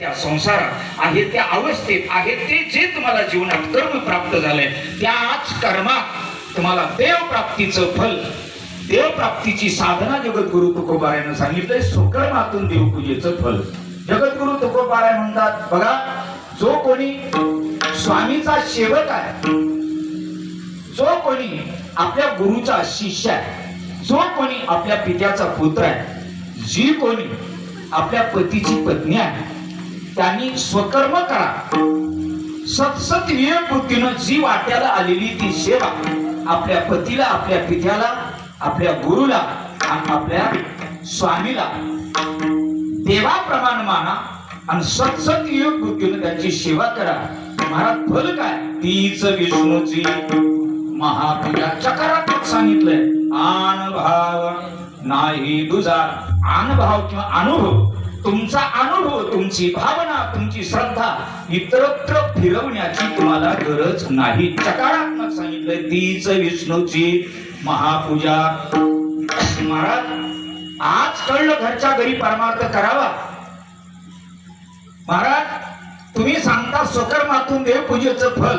त्या संसारात आहे, त्या अवस्थेत आहे, ते जे तुम्हाला जीवनात कर्म प्राप्त झालंय त्याच कर्मात तुम्हाला देवप्राप्तीचं फल, देवप्राप्तीची साधना जगद्गुरु तुकोबारायानं सांगितलंय. स्वकर्मातून देवपूजेचं फल. जगद्गुरु तुकोबाराय म्हणतात, बघा, जो कोणी स्वामीचा सेवक आहे, जो कोणी आपल्या गुरुचा शिष्य आहे, जो कोणी आपल्या पित्याचा पुत्र आहे, जी कोणी आपल्या पतीची पत्नी आहे, त्यांनी स्वकर्म करा. सतसत विवेक बुद्धीनं जी वाट्याला आलेली ती सेवा आपल्या पतीला, आपल्या पित्याला, आपल्या गुरुला आणि आपल्या स्वामीला देवाप्रमाणे माना आणि सतसत विवेक बुद्धीनं त्यांची सेवा करा. महाराज फल काय? तीच विष्णूची महापूजा. चकारात्मक सांगितलंय. आनभाव नाही दुजा. आनभाव किंवा अनुभव, तुमचा अनुभव, तुमची भावना, तुमची श्रद्धा इतरत्र फिरवण्याची तुम्हाला गरज नाही. चकारात्मक सांगितलंय. तीच विष्णूची महापूजा. महाराज आज कळलं घरच्या घरी परमार्थ करावा. महाराज तुम्ही सांगता स्वकर्मातून देवपूजेचं फल,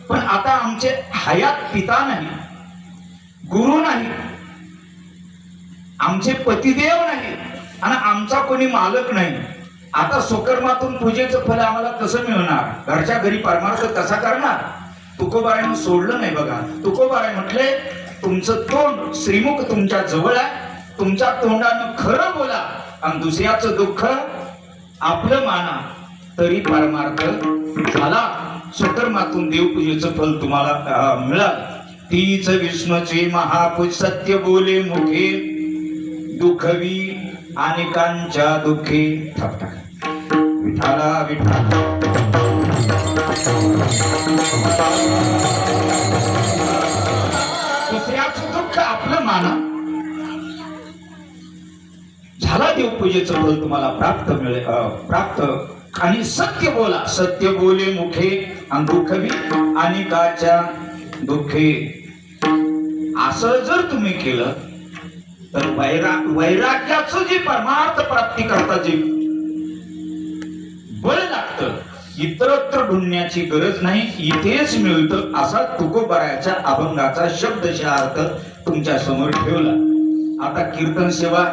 पण आता आमचे हयात पिता नाही, गुरु नाही, आमचे पतिदेव नाही आणि आमचा कोणी मालक नाही. आता स्वकर्मातून पूजेचं फल आम्हाला कसं मिळणार? घरच्या घरी परमार्थ कसा करणार? तुकोबारायनं सोडलं नाही. बघा, तुकोबाराय म्हटले, तुमचं तोंड श्रीमुख तुमच्या जवळ आहे, तुमच्या तोंडानं खरं बोला आणि दुसऱ्याचं दुःख आपलं माना, तरी परमार्थ झाला. स्वकर्मातून देवपूजेचं फल तुम्हाला मिळालं. तीच विष्णूची महापूज. सत्य बोले मुखे, दुःखवी अनेकांच्या दुःखी. ठपठप विठाला विठाला. दुसऱ्याचं दुःख आपलं माना. झाला देवपूजेचं फल तुम्हाला प्राप्त. आणि सत्य बोला. सत्य बोले मुखे आणि दुःखवी अनेकाच्या दुःखे. असं जर तुम्ही केलं तर वैराग्याचं जे परमार्थ प्राप्ती करता जे बळ लागतं, इतरत्र ढूंढण्याची गरज नाही, इथेच मिळतं. असा तुकोबारायाच्या अभंगाचा शब्दशः अर्थ तुमच्या समोर ठेवला. आता कीर्तन सेवा,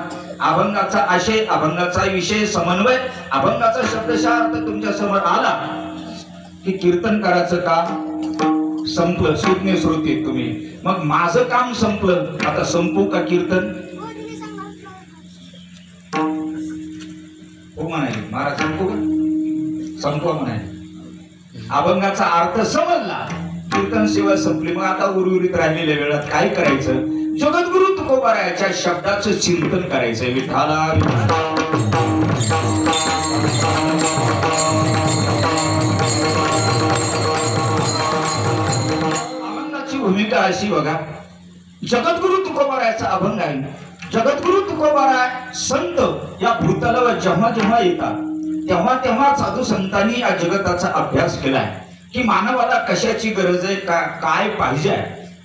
अभंगाचा आशय, अभंगाचा विषय, समन्वय, अभंगाचा शब्दशः अर्थ तुमच्या समोर आला की कीर्तन करायचं काम संपलं. सुज्ञ श्रोते तुम्ही, मग माझं काम संपलं, आता संपू का कीर्तन? हो म्हणाले महाराज, संपू का? संपवा म्हणाले. अभंगाचा अर्थ समजला, कीर्तन सेवा संपली. मग आता उर्वरित राहिलेल्या वेळात काय करायचं? जगद्गुरु तुकोबारायाच्या शब्दाचं चिंतन करायचंय. विठाला अभंगाची भूमिका अशी बघा. जगद्गुरु तुकोबारायाचा अभंग आहे. जगद्गुरु तुकोबाराय संत या भूतलावर जेव्हा जेव्हा येतात तेव्हा तेव्हा साधू संतांनी या जगताचा अभ्यास केलाय की मानवाला कशाची गरज आहे, काय पाहिजे.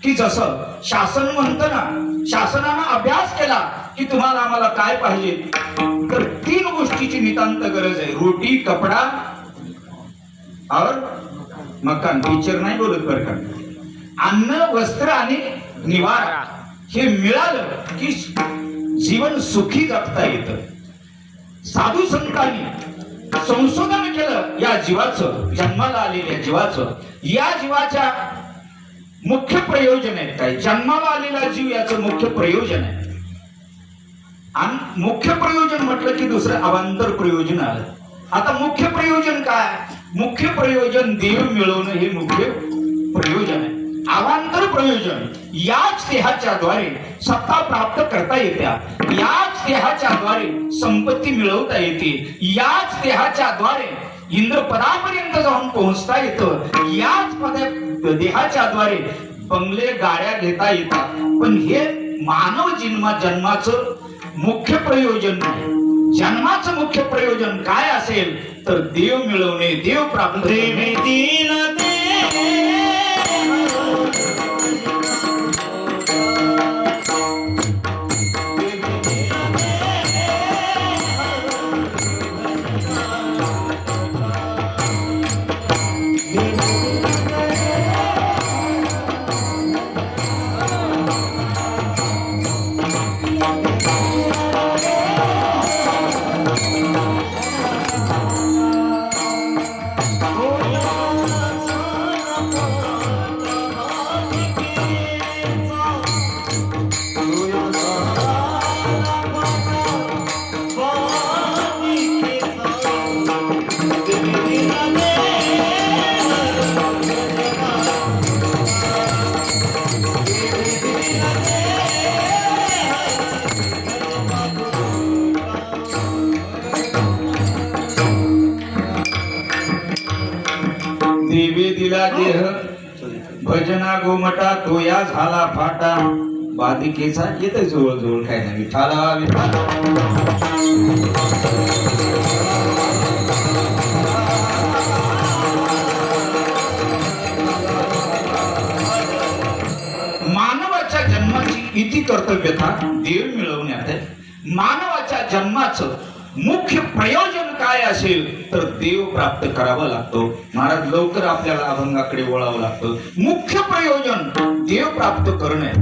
की जसं शासन म्हणतं ना, शासनानं अभ्यास केला की तुम्हाला आम्हाला काय पाहिजे, तर 3 गोष्टीची नितांत गरज आहे. रोटी, कपडा और मकान. टीचर नाही बोलत बरं का. अन्न, वस्त्र आणि निवारा हे मिळालं की जीवन सुखी जगता येतं. साधू संतांनी संशोधन केलं या जीवाचं, जन्माला आलेल्या जीवाचं. या जीवाच्या मुख्य प्रयोजन आहे काय? जन्माला आलेला जीव याचं मुख्य प्रयोजन आहे. आणि मुख्य प्रयोजन म्हटलं की दुसरं अवांतर प्रयोजन आलं. आता मुख्य प्रयोजन काय? मुख्य प्रयोजन देव मिळवणं हे मुख्य प्रयोजन आहे. अवांतर प्रयोजन याच देहाच्या द्वारे सत्ता प्राप्त करता येत्या, याच देहाच्या द्वारे संपत्ती मिळवता येते, याच देहाच्या द्वारे इंद्रपदापर्यंत जाऊन पोहोचता येतं, याच देहाच्या द्वारे बंगले, गाड्या घेता येतात. पण हे मानव जन्माचं मुख्य प्रयोजन नाही. जन्माचं मुख्य प्रयोजन काय असेल तर देव मिळवणे, देव प्राप्त करणे. देवे दिला देह भजना गोमटा तो या झाला फाटा बाधिकेचा येत जवळ जवळ काय नाही विठाला विठाला मानवाच्या जन्माची इति कर्तव्यता देव मिळवण्यात आहे. मानवाच्या जन्माचं मुख्य प्रयोजन काय असेल तर देव प्राप्त करावं लागतो. महाराज लवकर आपल्याला अभंगाकडे वळावं लागतं. मुख्य प्रयोजन देव प्राप्त करणे,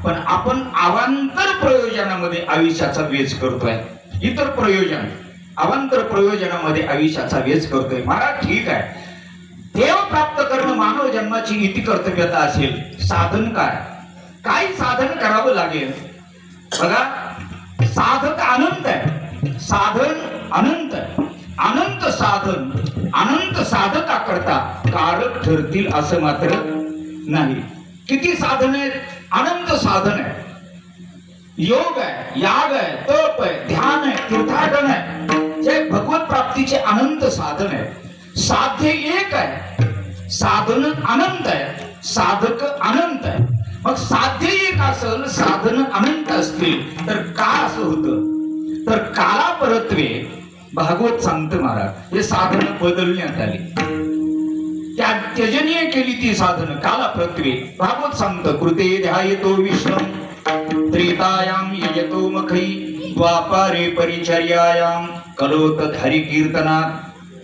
पण आपण अवांतर प्रयोजनामध्ये आयुष्याचा वेच करतोय. इतर प्रयोजन अवांतर प्रयोजनामध्ये आयुष्याचा वेच करतोय. महाराज ठीक आहे, देव प्राप्त करणं मानव जन्माची इति कर्तव्यता असेल. साधन काय काय साधन करावं लागेल बघा. साधक अनंत आहे, साधन अनंत आहे. अनंत साधन अनंत साधका करता कारक ठरतील असं मात्र नाही. किती साधन आहेत? अनंत साधन आहे. योग आहे, याग आहे, तप आहे, ध्यान आहे, तीर्थाटन आहे, जे भगवत प्राप्तीचे अनंत साधन आहे. साध्य एक आहे, साधन अनंत आहे, साधक अनंत आहे. मग साध्य एक असेल, साधन अनंत असतील तर का असं होतं तर काला परत्वे भागवत सांगतं महाराज. हे साधन बदलण्यात आली, त्या त्यजनीय केली ती साधन काला परत्वे. भागवत सांगतं कृते ध्यायतो विष्णु त्रेतायाम यजतो मखै द्वापारे परिचर्यायाम कलोत हरि कीर्तनात.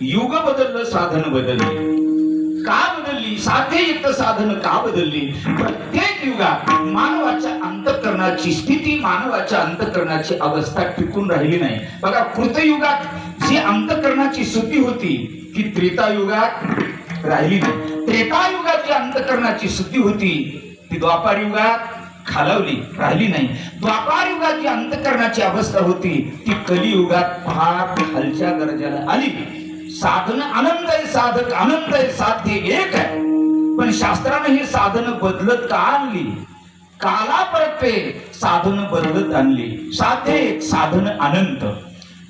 युग बदललं, साधन बदलली. का बदलली? साध्ययुक्त साधन का बदलली? प्रत्येक युगात मानवाच्या अंतःकरणाची स्थिती, मानवाच्या अंतःकरणाची अवस्था टिकून राहिली नाही. बघा, कृतयुगात जी अंतःकरणाची शुद्धी होती ती त्रेतायुगात राहिली नाही. त्रेतायुगात जी अंतःकरणाची शुद्धी होती ती द्वापार युगात खालावली, राहिली नाही. द्वापार युगात जी अंतःकरणाची अवस्था होती ती कलियुगात फार खालच्या दर्जाला आली. साधन अनंत आहे, साधक अनंत आहे, साध्य एक आहे. पण शास्त्राने ही साधन बदलत का आणली? काला परत्वे साधन बदलत आणली. साध्य एक, साधन अनंत.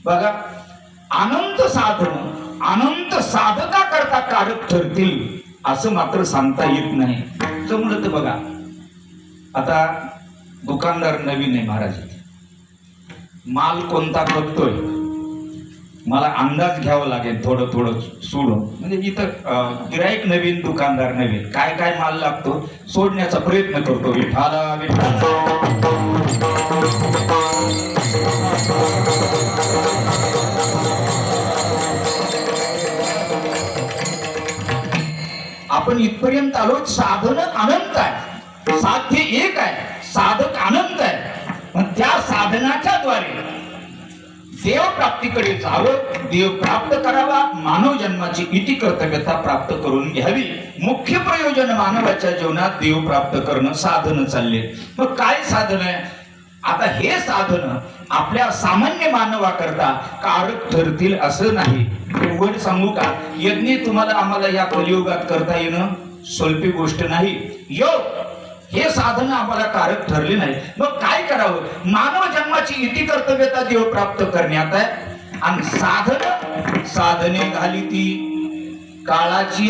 बघा, अनंत साधन अनंत साधका करता कारक ठरतील असं मात्र सांगता येत नाही. जमलं तर बघा, आता दुकानदार नवीन आहे महाराज, माल कोणता बघतोय, मला अंदाज घ्यावा लागेल थोडं थोडं सोडून. म्हणजे इथं गिराईक नवीन, दुकानदार नवीन, काय काय माल लागतो सोडण्याचा प्रयत्न करतो. विठाला विठाला आपण इथपर्यंत आलो. साधन अनंत आहे, साध्य एक आहे, साधक अनंत आहे. पण त्या साधनाच्या द्वारे देव प्राप्तीकडे जावं, देव प्राप्त करावा, मानव जन्माची इति कर्तव्यता प्राप्त करून घ्यावी. मुख्य प्रयोजन मानवाच्या जीवनात देव प्राप्त करणं. साधन चालले. मग काय साधन आहे? आता हे साधन आपल्या सामान्य मानवाकरता कारक ठरतील असं नाही. वर सांगू का, यज्ञ तुम्हाला आम्हाला या कलियुगात करता येणं सोपी गोष्ट नाही. योग हे साधन आम्हाला कारक ठरले नाही. मग काय करावं? मानव जन्माची इति कर्तव्यता देव प्राप्त करण्यात आहे. आणि साधने घाली ती काळाची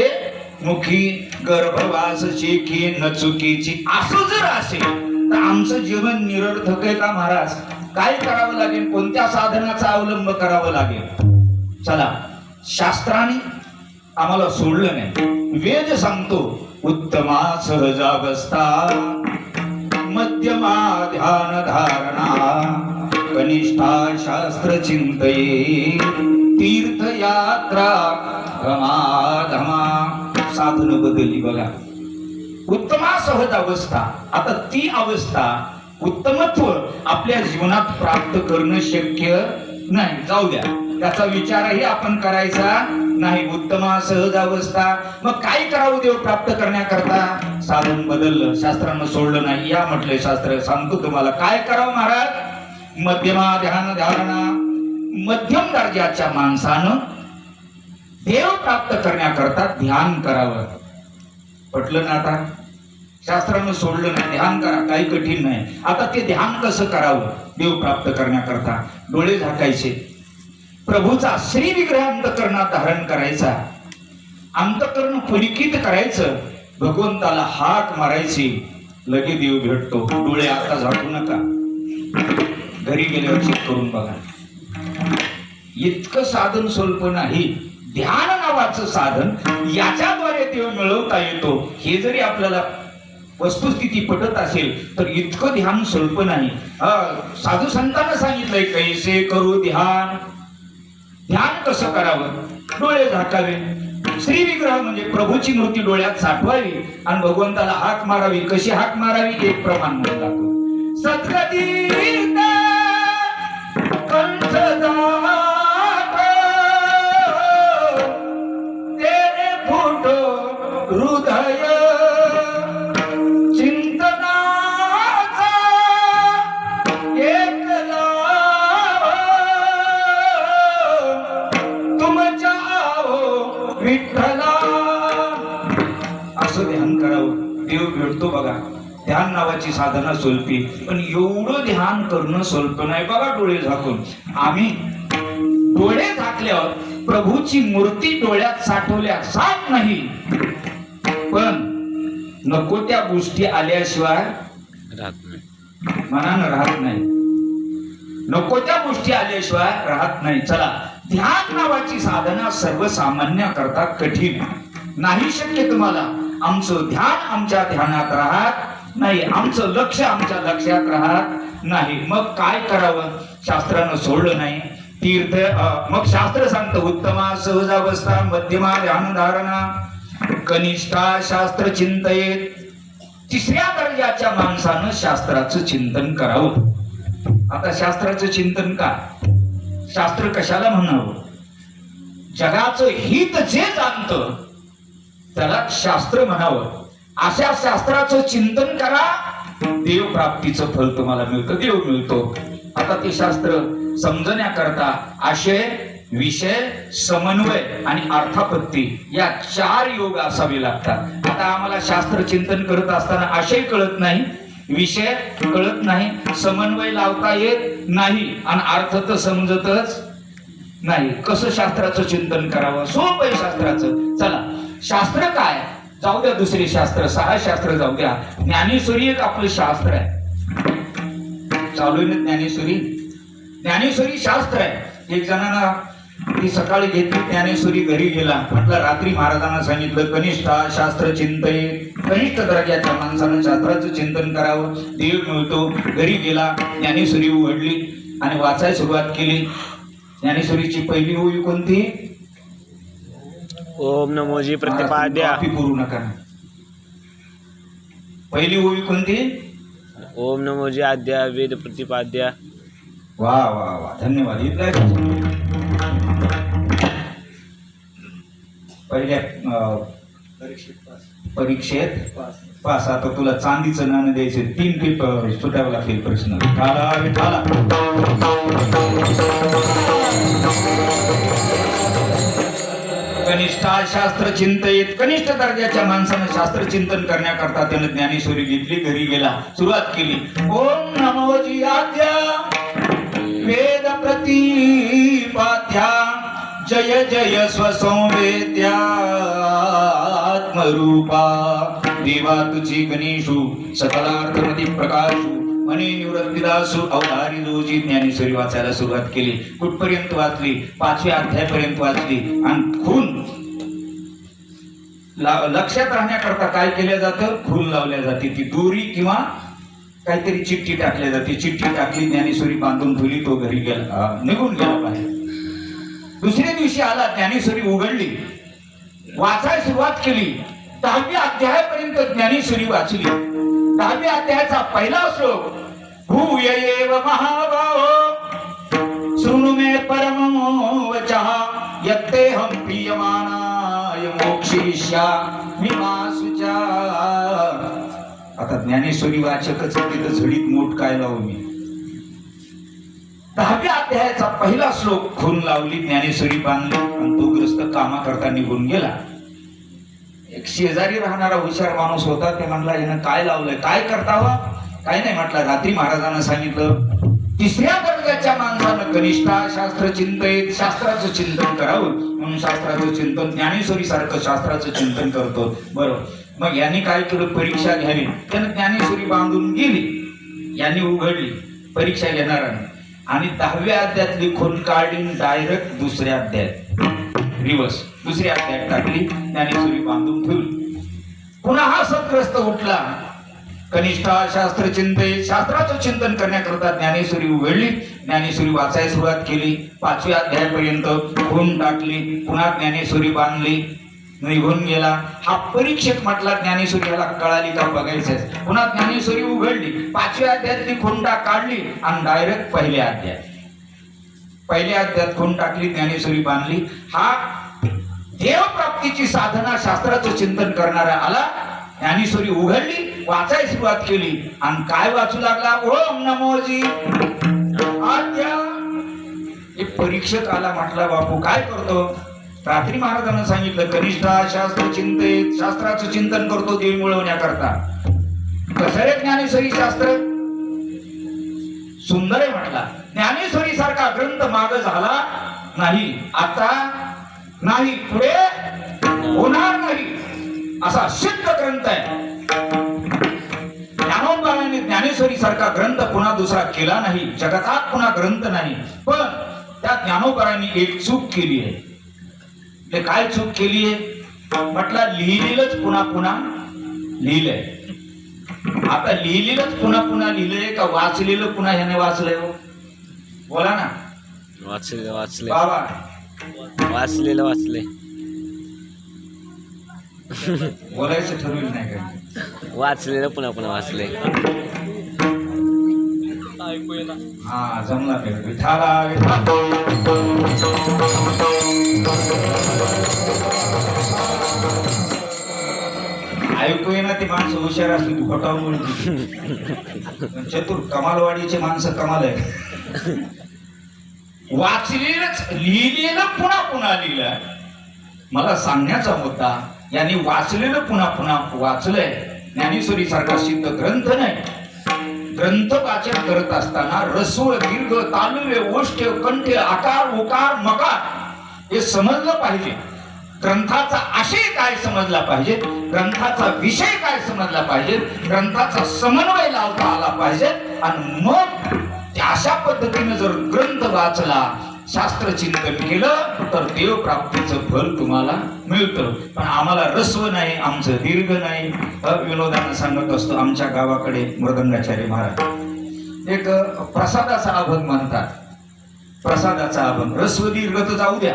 मुखी गर्भवास चेकी न चुकीची. असं जर असेल तर आमचं जीवन निरर्थक आहे का महाराज? काय करावं लागेल? कोणत्या साधनाचा अवलंब करावा लागेल? चला, शास्त्राने आम्हाला सोडलं नाही. वेद सांगतो उत्तमा सहजावस्था मध्यमा ध्यान धारणा कनिष्ठा शास्त्र चिंतये तीर्थयात्रा धमा. साधन बदलली बघा. उत्तमा सहज अवस्था, आता ती अवस्था उत्तमत्व आपल्या जीवनात प्राप्त करणं शक्य नाही. जाऊ द्या, त्याचा विचारही आपण करायचा नाही. उत्तमा सहज अवस्था. मग काय करावं देव प्राप्त करण्याकरता? साधन बदललं, शास्त्रानं सोडलं नाही. या म्हटलंय शास्त्र. सांगतो तुम्हाला काय करावं महाराज. मध्यमा ध्यान धारणा. मध्यम दर्जाच्या माणसानं देव प्राप्त करण्याकरता ध्यान करावं. पटलं ना? आता शास्त्रानं सोडलं नाही, ध्यान करा. काही कठीण नाही. आता ते ध्यान कसं करावं देव प्राप्त करण्याकरता? डोळे झाकायचे, प्रभूचा श्री विग्रह अंतःकरणात धारण करायचा, अंतकरण पुलकित करायचं, भगवंताला हाक मारायची, लगे देव भेटतो. डोळे आता झाकू नका, घरी गेल्यावर चेक करून बघा. इतकं साधन स्वल्प नाही. ध्यान नावाचं साधन, याच्याद्वारे देव मिळवता येतो. हे जरी आपल्याला वस्तुस्थिती पटत असेल तर इतकं ध्यान स्वल्प नाही. साधू संतांना सांगितलंय कैसे करू ध्यान. ध्यान कसं करावं? डोळे झाकावे, श्री विग्रह म्हणजे प्रभूची मूर्ती डोळ्यात साठवावी आणि भगवंताला हाक मारावी. कशी हाक मारावी? एक प्रमाण म्हणून दाखव. सद्गती तेरे फुटो हृदय चिंतनाचा एकला तुमच्या विठ्ठला. असं ध्यान करावं, देव भेटतो बघा. ध्यान नावाची साधना सोलपी, पण एवढं ध्यान करणं सोलप नाही बघा. डोळे झाकून आम्ही डोळे झाकल्यावर प्रभूची मूर्ती डोळ्यात साठवल्या जात नाही, पण नको त्या गोष्टी आल्याशिवाय मनानं राहत नाही. नको त्या गोष्टी आल्याशिवाय राहत नाही. चला, ध्यान नावाची साधना सर्वसामान्य करता कठीण नाही. शक्य तुम्हाला. आमचं ध्यान आमच्या ध्यानात राहत नाही, आमचं लक्ष आमच्या लक्षात राहत नाही. मग काय करावं? शास्त्रानं सोडलं नाही. तीर्थ मग शास्त्र सांगतं उत्तमा सहजावस्था, मध्यमा ध्यान धारणा, कनिष्ठा शास्त्र चिंतयेत. तिसऱ्या दर्जाच्या माणसानं शास्त्राचं चिंतन करावं. आता शास्त्राचं चिंतन का? शास्त्र कशाला म्हणावं? जगाचं हित जे जाणतं त्याला शास्त्र म्हणावं. अशा शास्त्राचं चिंतन करा, देव प्राप्तीचं फल तुम्हाला मिळतं, देव मिळतो. आता ते शास्त्र समजण्याकरता आशय, विषय, समन्वय आणि अर्थापत्ती या 4 योग असावे लागतात. आता आम्हाला शास्त्र चिंतन करत असताना आशय कळत नाही, विषय कळत नाही, समन्वय लावता येत नाही आणि अर्थ तर समजतच नाही. कसं शास्त्राचं चिंतन करावं? सोपं आहे शास्त्राचं. चला, शास्त्र काय? जाऊ द्या दुसरे शास्त्र, 6 शास्त्र जाऊ द्या. ज्ञानेश्वरी एक आपलं शास्त्र आहे. चालू आहे ना ज्ञानेश्वरी? ज्ञानेश्वरी शास्त्र आहे. एक जणांना ती सकाळी घेतली ज्ञानेश्वरी, घरी गेला. म्हटलं रात्री महाराजांना सांगितलं कनिष्ठा शास्त्र चिंतयेत. कनिष्ठ दर्जाच्या माणसानं शास्त्राचं चिंतन करावं, देव मिळतो. घरी गेला, ज्ञानेश्वरी उघडली आणि वाचायला सुरुवात केली. ज्ञानेश्वरीची पहिली ओवी कोणती? ओम नमोजी प्रतिपाद्या. करू नका. पहिली ओवी कोणती? ओम नमोजी आद्या वेद प्रतिपाद्या. वा वा वा, धन्यवाद. पहिल्या परीक्षेत पास. आता तुला चांदीचं नाणं द्यायचं, 3 पेपर सुटावं लागतील प्रश्न. कनिष्ठा शास्त्र चिंतयेत. कनिष्ठ दर्जाच्या माणसानं शास्त्र चिंतन करण्याकरता त्यानं ज्ञानेश्वरी घेतली, घरी गेला, सुरुवात केली. ओम नमोजी आद्या वेद प्रतिपाद्या, जय जय स्वसंवेद्या आत्मरूपा, देवा तुझी गणेशू सकलार्थमती प्रकाशू, मने निवृत्तीदासू अवधारी जोजी. ज्ञानेश्वरी वाचायला सुरुवात केली. कुठपर्यंत वाचली? 5व्या अध्यायापर्यंत वाचली. आणि खून लक्षात राहण्याकरता काय केलं जातं? खून लावल्या जाते. ती दोरी किंवा काहीतरी चिठ्ठी टाकल्या जाते. चिठ्ठी टाकली, ज्ञानेश्वरी बांधून ठेवली, तो घरी गेला, निघून गेला बाहेर. दुसऱ्या दिवशी आला, ज्ञानेश्वरी उघडली, वाचायला सुरुवात केली. 10व्या अध्यायापर्यंत ज्ञानेश्वरी वाचली. 10व्या अध्यायाचा पहिला श्लोक, भूय एव महाबाहो शृणु मे परमो वचः यत्तेऽहं प्रीयमाणाय मोक्षयिष्यामि मा शुचा. आता ज्ञानेश्वरी वाचकच तिथं झडीत मोठ काय लावू मी. 10व्या अध्यायाचा पहिला श्लोक खून लावली, ज्ञानेश्वरी बांधली आणि तो ग्रस्त कामा करता निघून गेला. एक शेजारी राहणारा हुशार माणूस होता. ते म्हणला, यानं काय लावलंय, काय करतावा? काय नाही म्हटलं, रात्री महाराजांना सांगितलं तिसऱ्या दर्जाच्या माणसानं कनिष्ठा शास्त्र चिंतन, शास्त्राचं चिंतन करावं म्हणून शास्त्राचं चिंतन, ज्ञानेश्वरी सारखं शास्त्राचं चिंतन करतो. बरोबर. मग यांनी काय केलं, परीक्षा घ्यावी. त्यानं ज्ञानेश्वरी बांधून गेली, यांनी उघडली परीक्षा घेणाराने आणि 10व्या अध्यायातली खूण काढली, डायरेक्ट दुसऱ्या अध्यायात रिवर्स दुसऱ्या अध्यायात टाकली, ज्ञानेश्वरी बांधून ठेवली. पुन्हा हा सत्ग्रस्त उठला, कनिष्ठा शास्त्र चिंतन, शास्त्राचं चिंतन करण्याकरता ज्ञानेश्वरी उघडली, ज्ञानेश्वरी वाचायला सुरुवात केली. 5व्या अध्यायापर्यंत खूण टाकली, पुन्हा ज्ञानेश्वरी बांधली, निघून गेला. हा परीक्षेत म्हटला ज्ञानेश्वरी याला कळाली का बघायचंय. पुन्हा ज्ञानेश्वरी उघडली, 5व्या अध्यायातली खुंडा काढली आणि डायरेक्ट पहिल्या अध्यायात खूण टाकली, ज्ञानेश्वरी बांधली. हा देव प्राप्तीची साधना शास्त्राचं चिंतन करणारा आला, ज्ञानेश्वरी उघडली, वाचायला सुरुवात केली आणि काय वाचू लागला, ओम नमोजी आद्या. एक परीक्षक आला, म्हटला बापू काय करतो. रात्री महाराजांना सांगितलं कनिष्ठा शास्त्र चिंतन, शास्त्राचं चिंतन करतो देव मिळवण्याकरता. कसं रे ज्ञानेश्वरी शास्त्र, सुंदर आहे म्हटला. ज्ञानेश्वरी सारखा ग्रंथ माग झाला नाही, आता नाही, पुढे होणार नाही, असा सिद्ध ग्रंथ आहे. ज्ञानोबाने ज्ञानेश्वरी सारखा ग्रंथ पुन्हा दुसरा केला नाही, जगतात पुन्हा ग्रंथ नाही. पण त्या ज्ञानोबाने एक चूक केली आहे. ते काय चूक केली आहे म्हटलं, लिहिलेलंच पुन्हा पुन्हा लिहिलंय. आता लिहिलेलंच पुन्हा पुन्हा लिहिलंय का वाचलेलं पुन्हा ह्याने वाचलंय हो? बोला ना. वाचले बाबा वाचले बोलायचं ठरवलं नाही का? वाचलेलं पुन्हा पुन्हा वाचले. हा जमला विठाला ऐकू ना. ती माणसं हुशार असली तू घोटावून चतुर कमालवाडीचे माणसं कमाल आहे. वाचलेलंच लिहिलेलं पुन्हा पुन्हा लिहिलं. मला सांगण्याचा मुद्दा, यांनी वाचलेलं पुन्हा पुन्हा वाचलंय. ज्ञानेश्वरी सारखा सिद्ध ग्रंथ नाही. ग्रंथ वाचन करत असताना रस्व दीर्घ तालव्य ओष्ठ्य कंठ्य आकार उकार मकार हे समजलं पाहिजे. ग्रंथाचा आशय काय समजला पाहिजे, ग्रंथाचा विषय काय समजला पाहिजे, ग्रंथाचा समन्वय लावता आला पाहिजे. आणि मग अशा पद्धतीने जर ग्रंथ वाचला, शास्त्र चिंतन केलं तर देव प्राप्तीचं फल तुम्हाला मिळतं. पण आम्हाला रस्व नाही, आमचं दीर्घ नाही. विनोदानं सांगत असतो, आमच्या गावाकडे मृदंगाचार्य महाराज एक प्रसादाचा अभंग म्हणतात. प्रसादाचा अभंग रस्व दीर्घ तर जाऊ द्या,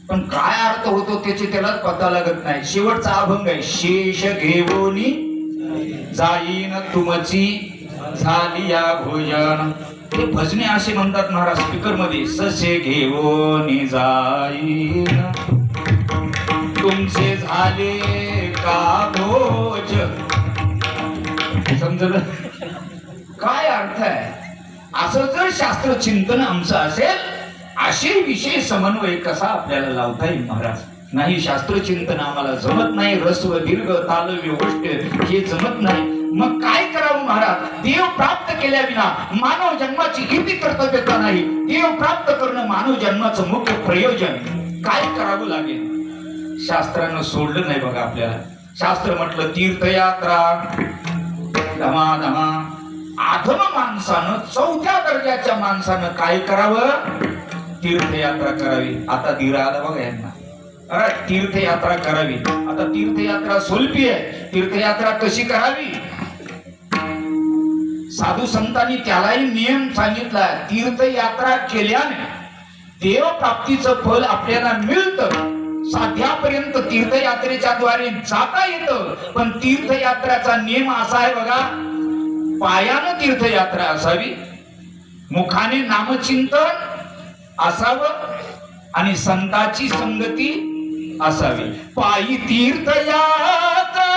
पण काय अर्थ होतो त्याचे त्यालाच पता लागत नाही. शेवटचा अभंग आहे, शेष घेऊनी जाईन तुमची झाली या भोजन. ते भजने असे म्हणतात महाराज स्पीकर मध्ये, ससे घेऊन जाईन तुमचे झाले का भोज. समजलं काय अर्थ आहे? असं जर शास्त्र चिंतन आमचं असेल, असे विषय समन्वय कसा आपल्याला लावता येईल महाराज? नाही, शास्त्र चिंतन आम्हाला जमत नाही. रस्व दीर्घ तालव्य गोष्ट हे जमत नाही. मग काय करावं महाराज? देव प्राप्त केल्या विना मानव जन्माची किती कर्तव्यता नाही. देव प्राप्त करणं मानव जन्माचं मुख्य प्रयोजन. काय करावं लागेल? शास्त्रानं सोडलं नाही बघा आपल्याला. शास्त्र म्हटलं तीर्थयात्रा धमाधमा. आधम माणसानं, 4थ्या दर्जाच्या माणसानं काय करावं? तीर्थयात्रा करावी. आता धीर आला बघा यांना. अरे तीर्थयात्रा करावी. आता तीर्थयात्रा सोलपी आहे. तीर्थयात्रा कशी करावी? साधू संतांनी त्यालाही नियम सांगितला. तीर्थयात्रा केल्याने देव प्राप्तीचं फल आपल्याला मिळतं. साध्यापर्यंत तीर्थयात्रेच्या द्वारे जाता येतं. पण तीर्थयात्रेचा नियम असा आहे बघा, पायानं तीर्थयात्रा असावी, मुखाने नामचिंतन असावं आणि संताची संगती असावी. पायी तीर्थयात्रा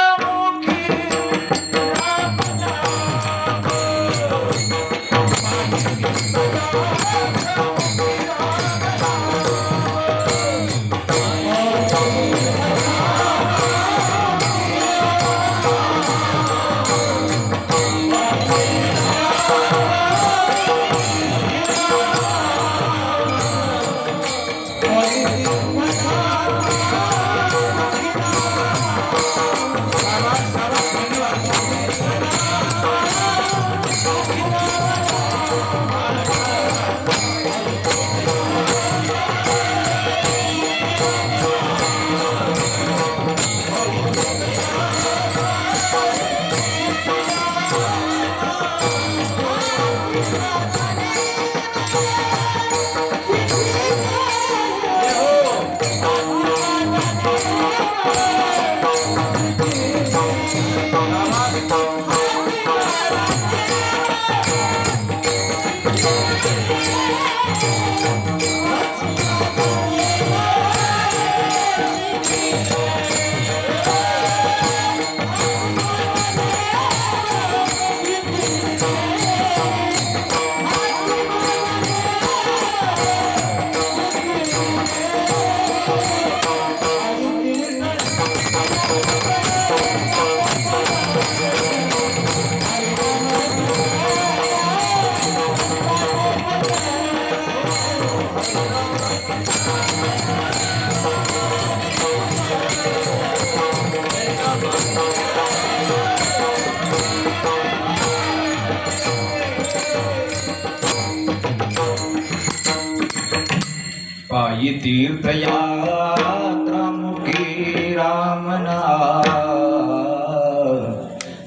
तीर्थयात्रा मुखी रामना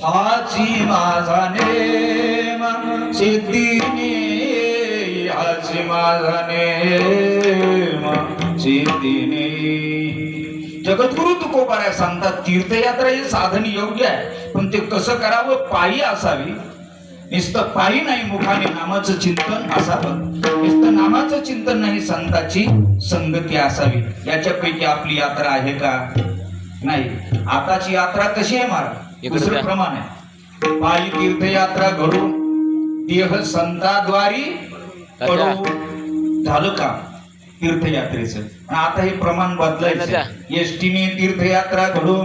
हाची माझा नेम सिद्धीने हाची माझा नेम सिद्धीने. जगद्गुरु तुकोबाराय सांगतात तीर्थयात्रा हे साधन योग्य आहे, पण ते कसं करावं? पायी असावी. नुसतं पायी नाही, मुखाने नामाचं चिंतन असावं. नुसतं नामाचं चिंतन नाही, संतांची संगती असावी. याच्यापैकी आपली यात्रा आहे का? नाही. आताची यात्रा कशी आहे महाराज? दुसरं प्रमाण आहे. पायी तीर्थयात्रा घडू देह संताद्वारी पडू, झालं का तीर्थयात्रेचं? आता हे प्रमाण बदलायचं. एसटीने तीर्थयात्रा घडू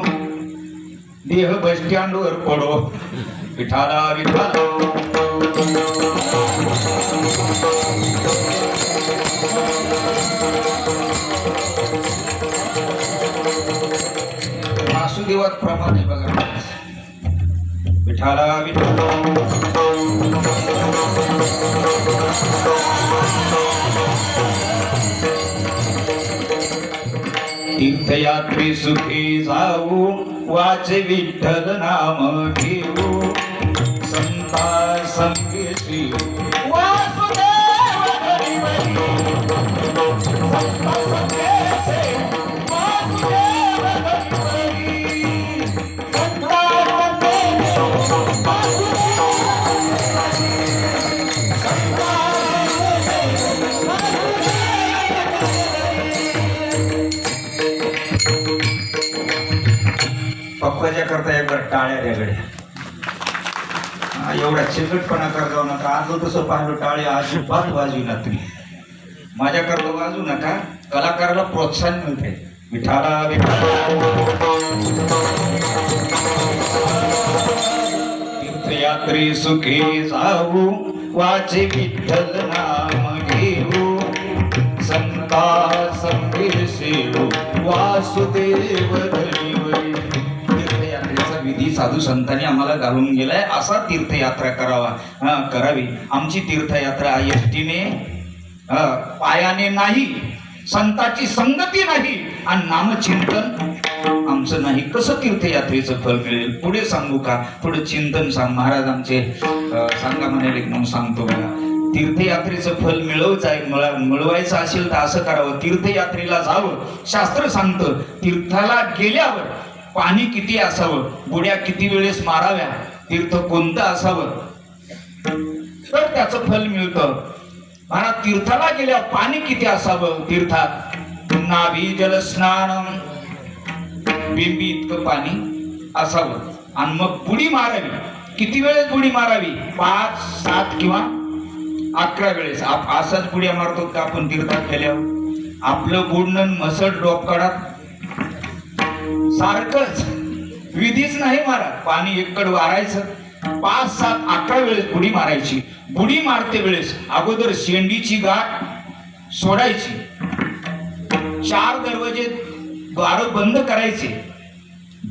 देह बस स्टँडवर पडो. विठाला विठाला. वासुदेवात प्रमाण आहे बघा. विठाला विठाला. तीर्थयात्रे सुखी जाऊ वाचे विठ्ठल नाम घेऊ संता संगेशी वासुदेव हरी हरी. संता संगेशी वासुदेव हरी हरी. संता संगेशी वासुदेव पक्वाच्या करता एकदा टाळ्या रेगड्या. एवढा चिकटपणा करता नका. आज तसं पाहिलं टाळे अजिबात वाजू ना तुम्ही. माझ्याकरता वाजू नका. कलाकाराला प्रोत्साहन मिळते. विठाला तीर्थयात्रे सुखी जाऊ वाचे विठ्ठल नाम घेऊ संता संगे सेवू वासुदेव धरीवरी. विधी साधू संतांनी आम्हाला घालून गेलाय. असा तीर्थयात्रा करावी. आमची तीर्थयात्रा एसटीने पायाने नाही, संतांची संगती नाही आणि नामचिंतन आमचं नाही. कसं तीर्थयात्रेचं फल मिळेल? पुढे सांगू का? थोडं चिंतन सांग. महाराज आमचे सांगा म्हणाले म्हणून सांगतो बघा. तीर्थयात्रेचं फल मिळवायचं असेल तर असं करावं. तीर्थयात्रेला जावं. शास्त्र सांगतं तीर्थाला गेल्यावर पाणी किती असावं, बुड्या किती वेळेस माराव्या, तीर्थ कोणतं असावं तर त्याचं फल मिळतं. महाराज तीर्थाला गेल्यावर पाणी किती असावं? तीर्थात नाभी जल स्नान बिंबी इतकं पाणी असावं. आणि मग बुडी मारावी. किती वेळेस बुडी मारावी? 5, 7 किंवा 11 वेळेस. असाच बुड्या मारतो का आपण तीर्थात गेल्यावर? आपलं बुडणं मसड डोपकाडात सारखंच. विधीच नाही महाराज. पाणी एककड वारायचं. 5, 7, 11 वेळेस बुडी मारायची. बुडी मारते वेळेस अगोदर शेंडीची गाठ सोडायची. 4 दरवाजे द्वार बंद करायचे.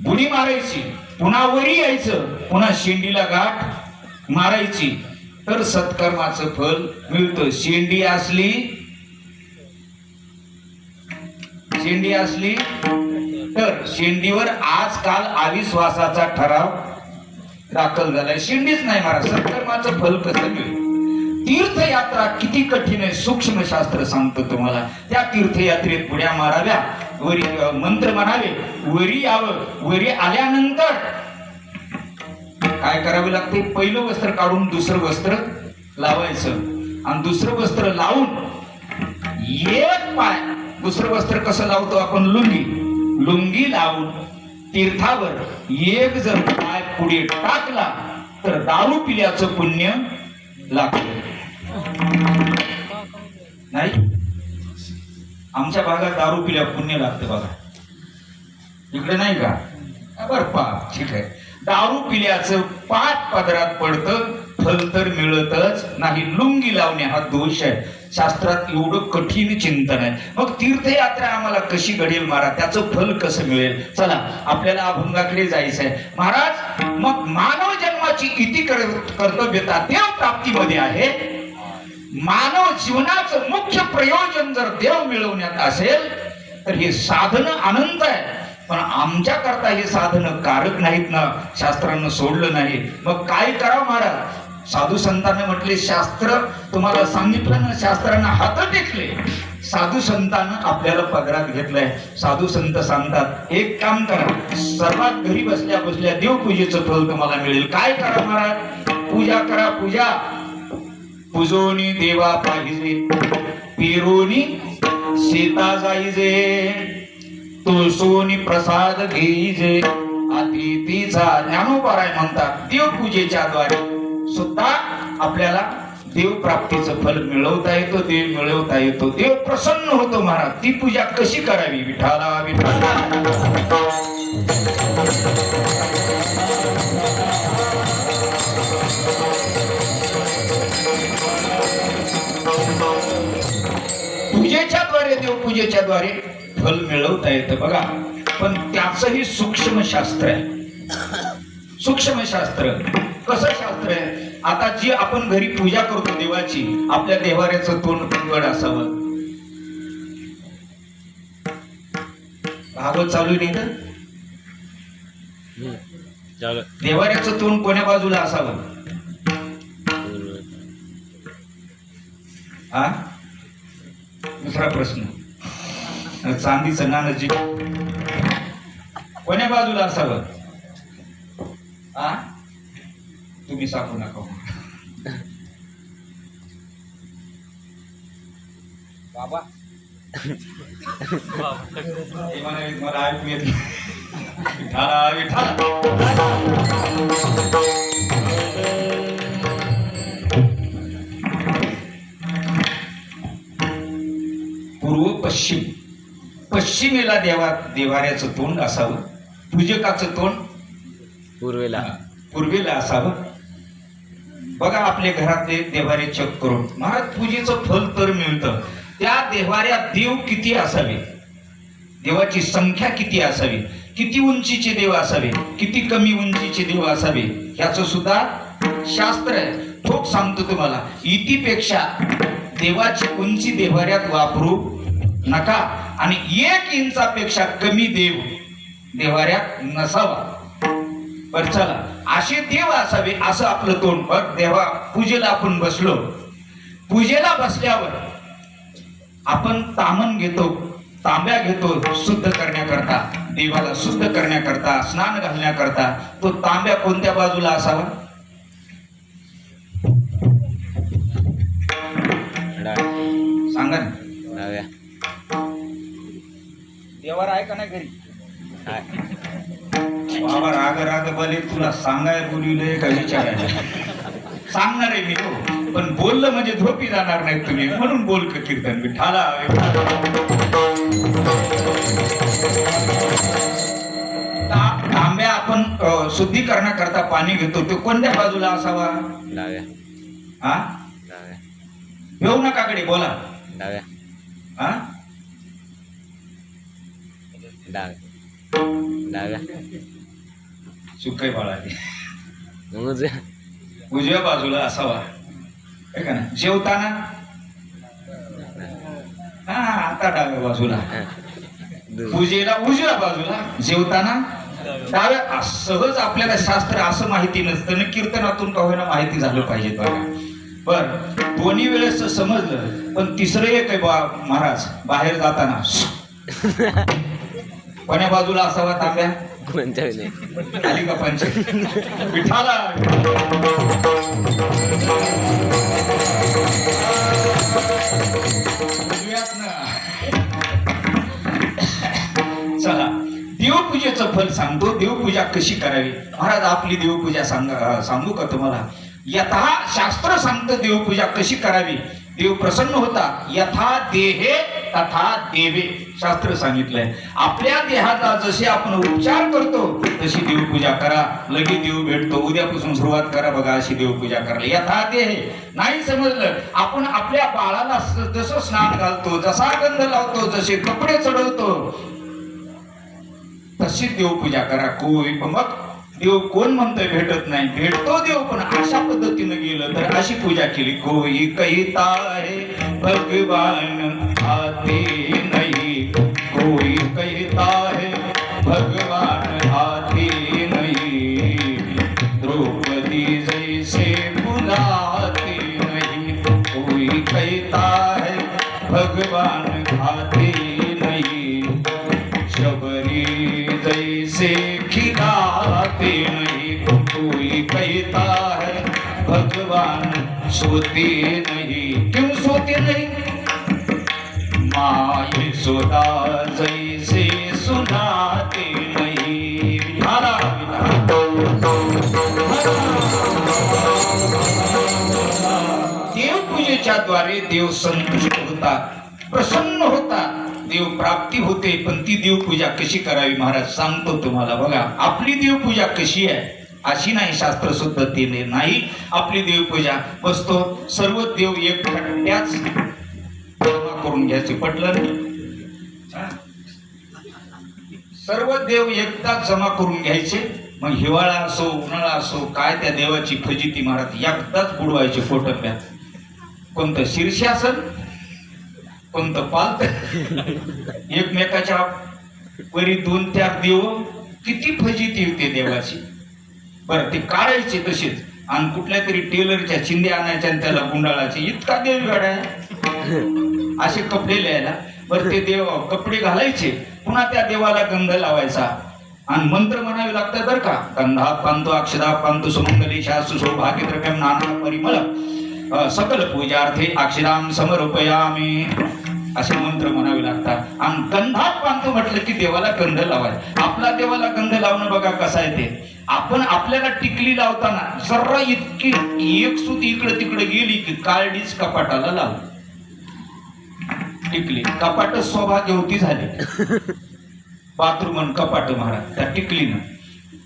बुडी मारायची. पुन्हा वरी यायचं. पुन्हा शेंडीला गाठ मारायची. तर सत्कर्माचं फल मिळतं. शेंडी असली तर शेंडीवर आजकाल अविश्वासाचा ठराव दाखल झालाय. शेंडीच नाही महाराज. सत्कर्माचं फल कसं मिळेल? तीर्थयात्रा किती कठीण आहे सूक्ष्म शास्त्र सांगतो तुम्हाला. त्या तीर्थयात्रेत बुड्या माराव्या, वरी मंत्र म्हणावे, वरी यावं. वरी आल्यानंतर काय करावे लागते? पहिलं वस्त्र काढून दुसरं वस्त्र लावायचं आणि दुसरं वस्त्र लावून एक पाय. दुसरं वस्त्र कसं लावतो आपण? लुंगी लावून तीर्थावर एक जर पाय पुढे टाकला तर दारू पिल्याचं पुण्य लागतं. नाही आमच्या भागात दारू पिल्या पुण्य लागतं बघा. इकडे नाही का? बरं पा ठीक आहे. दारू पिल्याचं पाठ पदरात पडतं, फल तर मिळतच नाही. लुंगी लावणे हा दोष आहे. शास्त्रात एवढं कठीण चिंतन आहे. मग तीर्थयात्रा आम्हाला कशी घडेल महाराज? त्याचं फल कसं मिळेल? चला आपल्याला अभंगाकडे जायचं आहे महाराज. मग मानव जन्माची इति कर्तव्यता देव प्राप्तीमध्ये आहे. मानव जीवनाचं मुख्य प्रयोजन जर देव मिळवण्यात असेल तर हे साधन अनंत आहे, पण आमच्या करता हे साधन कारक नाहीत ना, शास्त्रानं सोडलं नाही. मग काय करावं महाराज? साधू संतांना म्हटले, शास्त्र तुम्हाला सांगितलं ना, शास्त्रांना हात टेकले. साधू संतांना आपल्याला पदरात घेतलंय. साधू संत सांगतात, एक काम करा, सर्वात घरी बसल्या बसल्या देवपूजेचं फल तुम्हाला मिळेल. काय करा महाराज? पूजा करा. पूजा पूजोनी देवा पाहिजे, पेरोनी सीता जाईजे, तुळसोनी प्रसाद घेईजे, अतिथीचा. ज्ञानोबाराय म्हणतात, देवपूजेच्या द्वारे सुद्धा आपल्याला देव प्राप्तीचं फल मिळवता येतो, देव मिळवता येतो, देव प्रसन्न होतो. महाराज, ती पूजा कशी करावी? विठाला विठाला. पूजेच्या द्वारे, देवपूजेच्या द्वारे फल मिळवता येतं बघा. पण त्याचंही सूक्ष्म शास्त्र आहे. सूक्ष्म शास्त्र कसं शास्त्र आहे? आता जी आपण घरी पूजा करतो देवाची, आपल्या देवाऱ्याचं तोंड पिंगळ असावं. भागवत चालू नाही तर चालू. देवाऱ्याचं तोंड कोण्या बाजूला असावं? हा, दुसरा प्रश्न. चांदीचं नाणं जी कोण्या बाजूला असावं? हा, तुम्ही सांगू नका बाबा. मला ऐकू येत नाही. विठाला विठाला. पूर्व पश्चिम. पश्चिमेला देवाऱ्याचं तोंड असावं, पूजकाचं तोंड पूर्वेला असावं. बघा आपल्या घरातले देवारे चेक करून, महाराज पूजेचं फल तर मिळतं. त्या देवाऱ्यात देव किती असावे, देवाची संख्या किती असावी, किती उंचीचे देव असावे, किती कमी उंचीचे देव असावे, ह्याचं सुद्धा शास्त्र आहे. ठोक सांगतो तुम्हाला, इतीपेक्षा देवाची उंची देवाऱ्यात वापरू नका, आणि 1 इंचापेक्षा कमी देव देवाऱ्यात नसावा. बर चला, असे देव असावे असं आपलं तोंड. बघ, देवा पूजेला आपण बसलो, पूजेला बसल्यावर आपण तामन घेतो, तांब्या घेतो शुद्ध करण्याकरता, देवाला शुद्ध करण्याकरता, स्नान घालण्याकरता. तो तांब्या कोणत्या बाजूला असावा? सांगा ना. देवार आहे का नाही घरी? बाबा राग राग बले, तुला सांगाय बोलिले का विचारायला? सांगणार आहे मी हो, पण बोललं म्हणजे झोपी जाणार नाही तुम्ही, म्हणून बोल का कीर्तन. विठाला. तांब्या आपण शुद्धीकरणाकरता पाणी घेतो, तो कोणत्या बाजूला असावा? हा, येऊ नका कडे बोला. हा, सुकय बाळा उजव्या बाजूला असावा, आहे का ना? जेवताना हा, आता डाव्या बाजूला. पूजेला उजव्या बाजूला, जेवताना डाव्या. सहज आपल्याला शास्त्र असं माहिती नसतं ना, कीर्तनातून का होईना माहिती झालं पाहिजे बघा. बर, दोन्ही वेळेस समजलं, पण तिसरं एक आहे बा महाराज, बाहेर जाताना कोण्या बाजूला असावा तांब्या? खाली का पंच? विठाला. चला, देवपूजेचं फल सांगतो. देवपूजा कशी करावी महाराज? आपली देवपूजा सांगू का तुम्हाला? यथा शास्त्र सांगतं देवपूजा कशी करावी. देव प्रसन्न होता. यथा देहे तथा देवे, शास्त्र सांगितलंय. आपल्या देहाचा जसे आपण उपचार करतो तशी देवपूजा करा, लगेच देव भेटतो. उद्यापासून सुरुवात करा बघा अशी देवपूजा करायला. यथा देहे. नाही समजलं, आपण आपल्या बाळाला जसं स्नान घालतो, जसा गंध लावतो, जसे कपडे चढवतो, तशी देवपूजा करा. मग देव कोण म्हणतोय भेटत नाही, भेटतो देव, पण अशा पद्धतीनं गेलं तर अशी पूजा केली. कोई कहता है भगवान आते नहीं, कोई कहता है भगवान आते नहीं, द्रौपदी जैसे बुलाते नहीं, कोई कहता है भगवान आते नहीं, शबरी जैसे खिलाते नहीं, कोई कहता है भगवान सोते नहीं. क्यों सोते नहीं? माँ यशोदा जैसे सुनाते नहीं. विठाला देवपूजेच्या द्वारे देव संतुष्ट होतात, प्रसन्न होतात, देव प्राप्ती होते. पण ती देवपूजा कशी करावी महाराज सांगतो तुम्हाला. बघा आपली देवपूजा कशी आहे अशी नाही, शास्त्र सुद्धा ते नाही. आपली देवपूजा बसतो, सर्व देव एक खट्ट्याच जमा करून घ्यायचे. पटलं नाही? सर्व देव एकदाच जमा करून घ्यायचे. मग हिवाळा असो उन्हाळा असो काय त्या देवाची फजिती महाराज एकदाच बुडवायचे फोटोप्यात. कोणतं शीर्षासन, कोणतं पालत, एकमेकाच्या वरी 2-4 देव, किती फजिती होते देवाची. बरं ते काढायचे तसेच आणि कुठल्या तरी टेलरच्या चिंध्या आणायच्या आणि त्याला गुंडाळायचे. इतका देव गाड्या असे कपडे लिहायला. बरं ते देव कपडे घालायचे, पुन्हा त्या देवाला गंध लावायचा आणि मंत्र म्हणावे लागतात बरं का. गंधा पांतो अक्षदा पांतो सुमंगली शासु सौभाग्यद्रव्यम नाना परिमळ सकल पूजार्थे अक्षराम समर्पयामी असे मंत्र म्हणावे लागतात. आणि गंधात पांतो म्हटलं की देवाला गंध लावायचा. आपला देवाला गंध लावणं बघा कसं आहे ते. आपण आपल्याला टिकली लावताना जरा इतकी एक सूत इकडे तिकडे गेली की काळडीच कपाटाला लाव. टिकली कपाट सौभाग्य होती झाली. बाथरूम कपाट महाराज त्या टिकलीनं.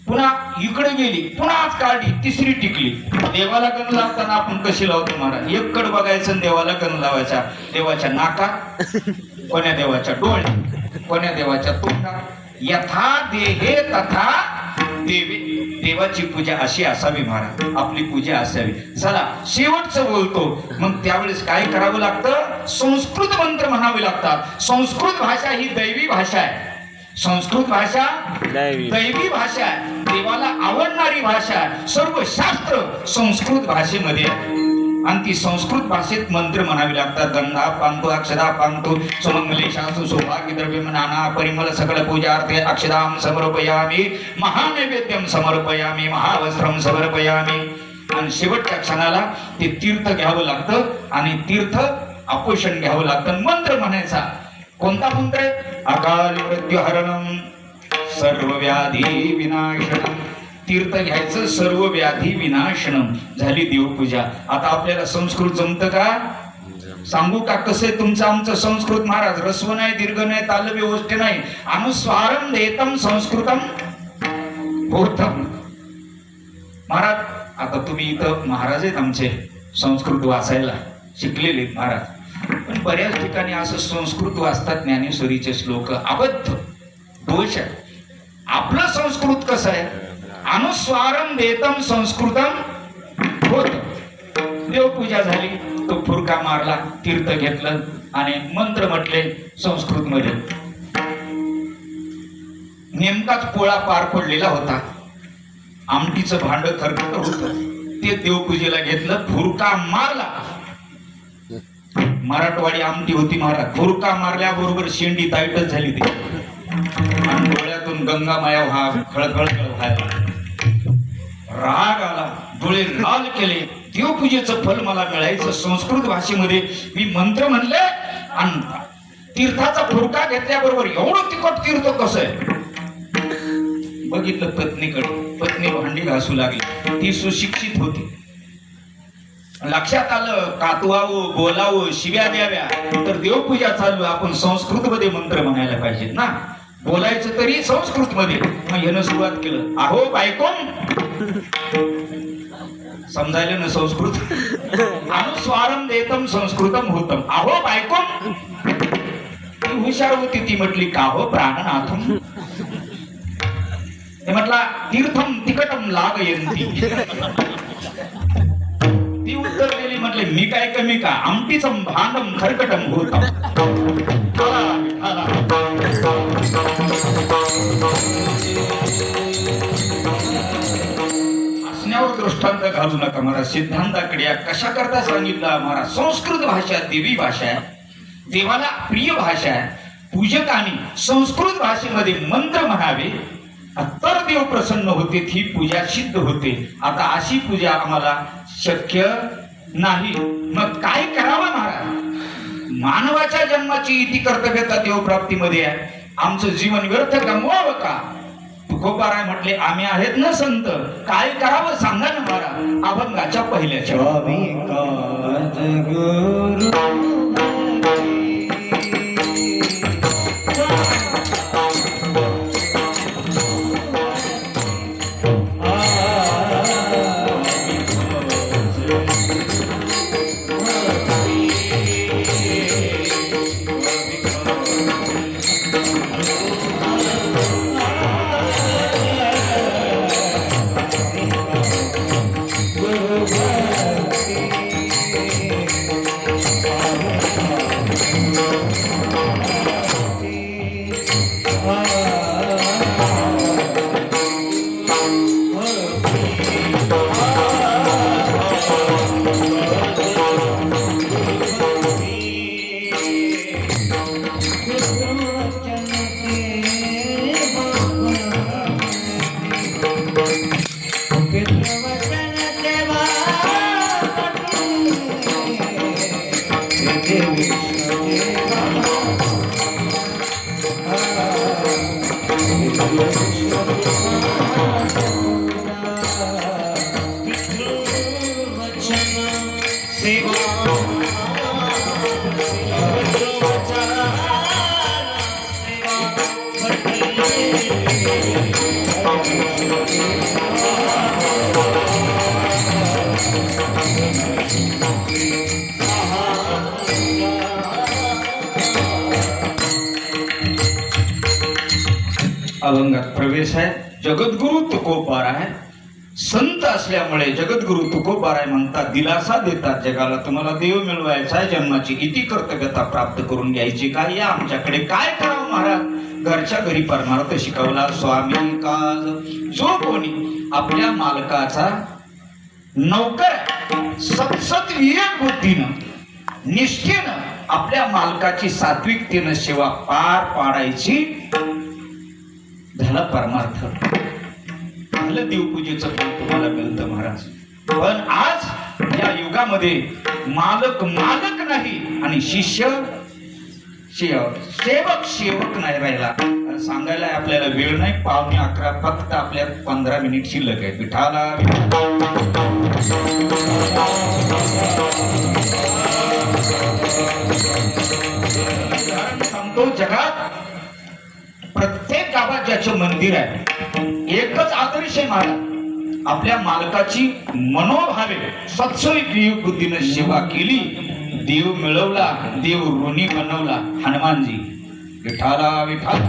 पुन्हा इकडे गेली, पुन्हा आज काढली, तिसरी टिकली. देवाला गण लावताना आपण कशी लावतो महाराज? एक कड बघायचं देवाला गण लावायचा. देवाच्या नाकात, कोण्या देवाच्या डोळे, कोण्या देवाच्या तोंडात. यथा देहे तथा देवी. देवाची पूजा अशी असावी महाराज, आपली पूजा असावी. चला शेवटचं बोलतो. मग त्यावेळेस काय करावं लागतं? संस्कृत मंत्र म्हणावे लागतात. संस्कृत भाषा ही दैवी भाषा आहे. संस्कृत भाषा दैवी भाषा आहे, देवाला आवडणारी भाषा आहे. सर्व शास्त्र संस्कृत भाषेमध्ये आहे आणि ती संस्कृत भाषेत मंत्र म्हणावे लागतात. गंधा पांतो अक्षदा पांतो सुमंगली शासु सौभाग्य द्रव्यम नाना परिमळ सकल पूजार्थे अक्षदाम समर्पयामी महानैवेद्यम समर्पयामी महावस्त्रम समर्पयामी. आणि शेवटच्या क्षणाला ते तीर्थ घ्यावं लागतं आणि तीर्थ अपोषण घ्यावं लागतं. मंत्र म्हणायचा. कोणता मंत्र आहे? अकाल मृत्यू हरणम सर्व व्याधी विनाशनम. तीर्थ घ्यायचं, सर्व व्याधी विनाशनम. झाली देवपूजा. आता आपल्याला संस्कृत जमतं का? सांगू का कसं आहे तुमचं आमचं संस्कृत महाराज? रस्व नाही, दीर्घ नाही, ताल व्यवस्थे नाही. अनुस्वारम देतम संस्कृतम होतम. महाराज आता तुम्ही इथं महाराज आहेत आमचे, संस्कृत वाचायला शिकलेले महाराज. पण बऱ्याच ठिकाणी असं संस्कृत वाचतात ज्ञानेश्वरीचे श्लोक अबद्ध दोष आहे. आपलं संस्कृत कसं आहे? अनुस्वारम देतम संस्कृतम होत. देवपूजा झाली, तो फुरका मारला, तीर्थ घेतलं आणि मंत्र म्हटले संस्कृत मध्ये. नेमकाच पोळा पार पडलेला होता. आमटीचं भांड खरकट होतं. ते देवपूजेला घेतलं, फुरका मारला. मराठवाडी आमटी होती महाराज. फुरका मारल्याबरोबर शेंडी ताईटच झाली ती आणि डोळ्यातून गंगा माया खळखळ व्हायला. राग आला, डोळे लाल केले. देवपूजेचं फल मला मिळायचं. संस्कृत भाषेमध्ये मी मंत्र म्हणले आणि तीर्थाचा फुरका घेतल्याबरोबर एवढं तिखट तीर्थ कसं आहे बघितलं पत्नीकडे. पत्नी भांडी घासू लागली. ती सुशिक्षित होती. लक्षात आलं कातवावं, बोलावं, शिव्या द्याव्या. तर देवपूजा चालू, आपण संस्कृत मध्ये मंत्र म्हणायला पाहिजेत ना. बोलायचं तरी संस्कृत मध्ये. मग यानं सुरुवात केलं, अहो बायकोन. समजायला ना संस्कृत? अनुस्वारम देतम संस्कृतम होतम. अहो बायकोन. ती हुशार होती. ती म्हटली का हो प्राणनाथम. ते म्हटला तीर्थम तिकटम लागयंती. ती उत्तर दिली, म्हटले मी काय कमी का, आमटीचम भांडम खरकटम होतम. हसण्यावर दृष्टांत घालू नका महाराज. सिद्धांताकडे या कशा करता सांगितलं महाराज. संस्कृत भाषा देवी भाषा आहे, देवाला प्रिय भाषा आहे. पूजकांनी संस्कृत भाषेमध्ये मंत्र म्हणावे तर देव प्रसन्न होते, ही पूजा सिद्ध होते. आता अशी पूजा आम्हाला शक्य नाही. मग काय करावं महाराज. मानवाच्या जन्माची इति कर्तव्यता देवप्राप्तीमध्ये आहे. आमचं जीवन व्यर्थ गमवावं का. तुकोबाराय म्हटले आम्ही आहेत ना संत, काय करावं सांगा ना महाराज. अभंगाच्या पहिल्या अभंगात प्रवेश आहे. जगद्गुरु तुकोबाराय संत असल्यामुळे जगद्गुरु तुकोबाराय म्हणतात, दिलासा देतात जगाला. तुम्हाला देव मिळवायचा आहे, जन्माची इति कर्तव्यता प्राप्त करून घ्यायची का. या आमच्याकडे काय करावं महाराज. घरच्या घरी परमार्थ शिकवला स्वामी काज. जो कोणी आपल्या मालकाचा नौकर सतसत विवेक बुद्धीनं निष्ठेनं आपल्या मालकाची सात्विकतेनं सेवा पार पाडायची, झाला परमार्थ, झालं देवपूजेचं फळ तुम्हाला मिळतं महाराज. पण आज या युगामध्ये मालक मालक नाही आणि शिष्य सेवक सेवक नाही राहिला. सांगायला आपल्याला वेळ नाही. 11:15 फक्त आपल्या 15 मिनिट शिल्लक आहे. विठाला सांगतो, जगात प्रत्येक गावात ज्याचं मंदिर आहे एकच आदर्श आहे महाराज. आपल्या मालकाची मनोभावे सत्सविक बुद्धीनं सेवा केली, देव मिळवला, देव ऋणी बनवला. हनुमानजी विठाला विठाल.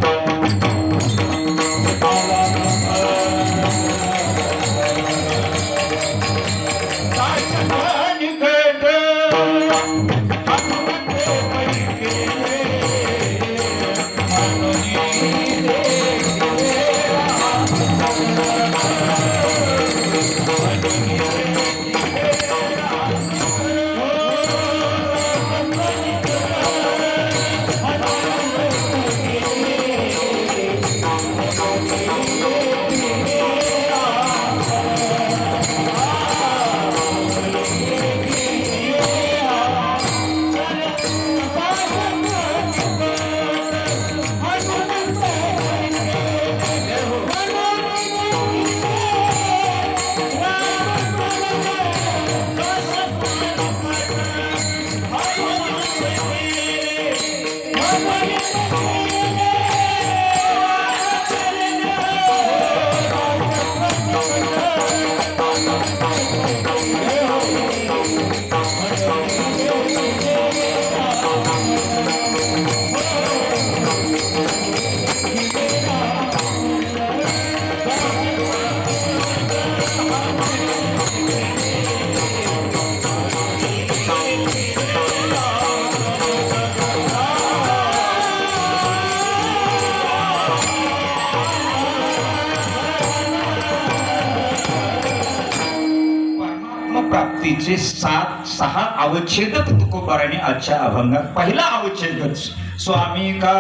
मास्तीचे 6 अवच्छेदक तुकोबाराने आजच्या अभंगात पहिला अवच्छेदक स्वामी का,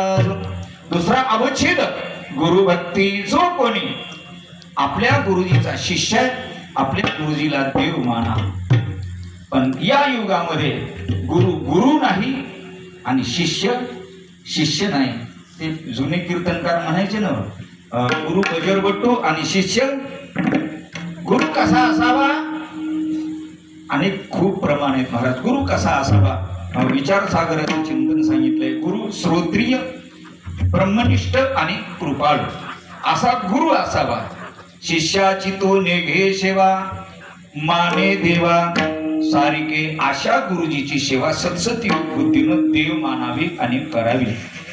दुसरा अवच्छेदक गुरुभक्ती जो कोणी आपल्या गुरुजीचा शिष्य आपल्या गुरुजीला देव माना. पण या युगामध्ये गुरु गुरु नाही आणि शिष्य शिष्य नाही. ते जुने कीर्तनकार म्हणायचे ना, गुरु गजरबट्टू आणि शिष्य गुरु कसा असावा. अनेक खूप प्रमाण आहेत महाराज. गुरु कसा असावा विचार सागराचं चिंतन सांगितलंय. गुरु श्रोत्रिय, ब्रह्मनिष्ठ आणि कृपाळू असा गुरु असावा. शिष्याची तो नेघे सेवा माने देवा सारिके. अशा गुरुजीची सेवा सत्सती बुद्धीनं देव मानावी आणि करावी.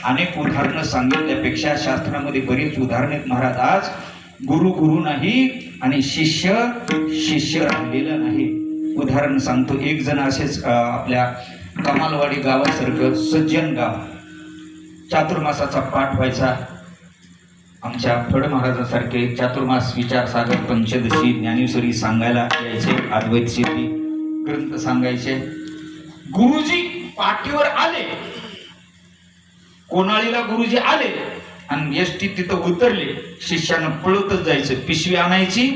अनेक उदाहरणं सांगितल्यापेक्षा शास्त्रामध्ये बरीच उदाहरणं आहेत महाराज. आज गुरु गुरु नाही आणि शिष्य शिष्य राहिलेला नाही. उदाहरण सांगतो. एक जण असेच आपल्या कमालवाडी गावासारखं सज्जन गाव, चातुर्मासाचा पाठ व्हायचा. आमच्या फड महाराजांसारखे चातुर्मास विचार सागर पंचदशी ज्ञानेश्वरी सांगायला यायचे, अद्वैत सिद्धी ग्रंथ सांगायचे. गुरुजी पाठीवर आले, कोणाळीला गुरुजी आले आणि एसटी तिथं उतरले. शिष्यानं पळतच जायचं, पिशवी आणायची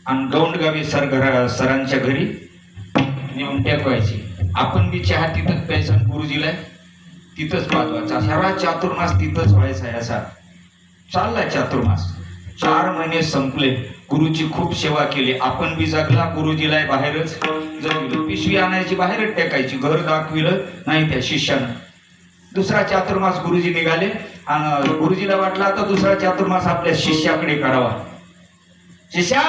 आणि गौंडगावी सरांच्या घरी नेऊन टेकवायची. आपण बी चहा तिथंच प्यायचा, गुरुजीला तिथंच पाठवायचा. सारा चातुर्मास तिथंच व्हायचा. असा चाललाय चातुर्मास. 4 महिने संपले. गुरुची खूप सेवा केली. आपण बी जगला, गुरुजीला बाहेरच जगलो. पिशवी आणायची, बाहेरच टेकायची. घर दाखविलं नाही त्या शिष्यानं. दुसरा चातुर्मास गुरुजी निघाले आणि गुरुजीला वाटला आता दुसरा चातुर्मास आपल्या शिष्याकडे करावा. शिष्या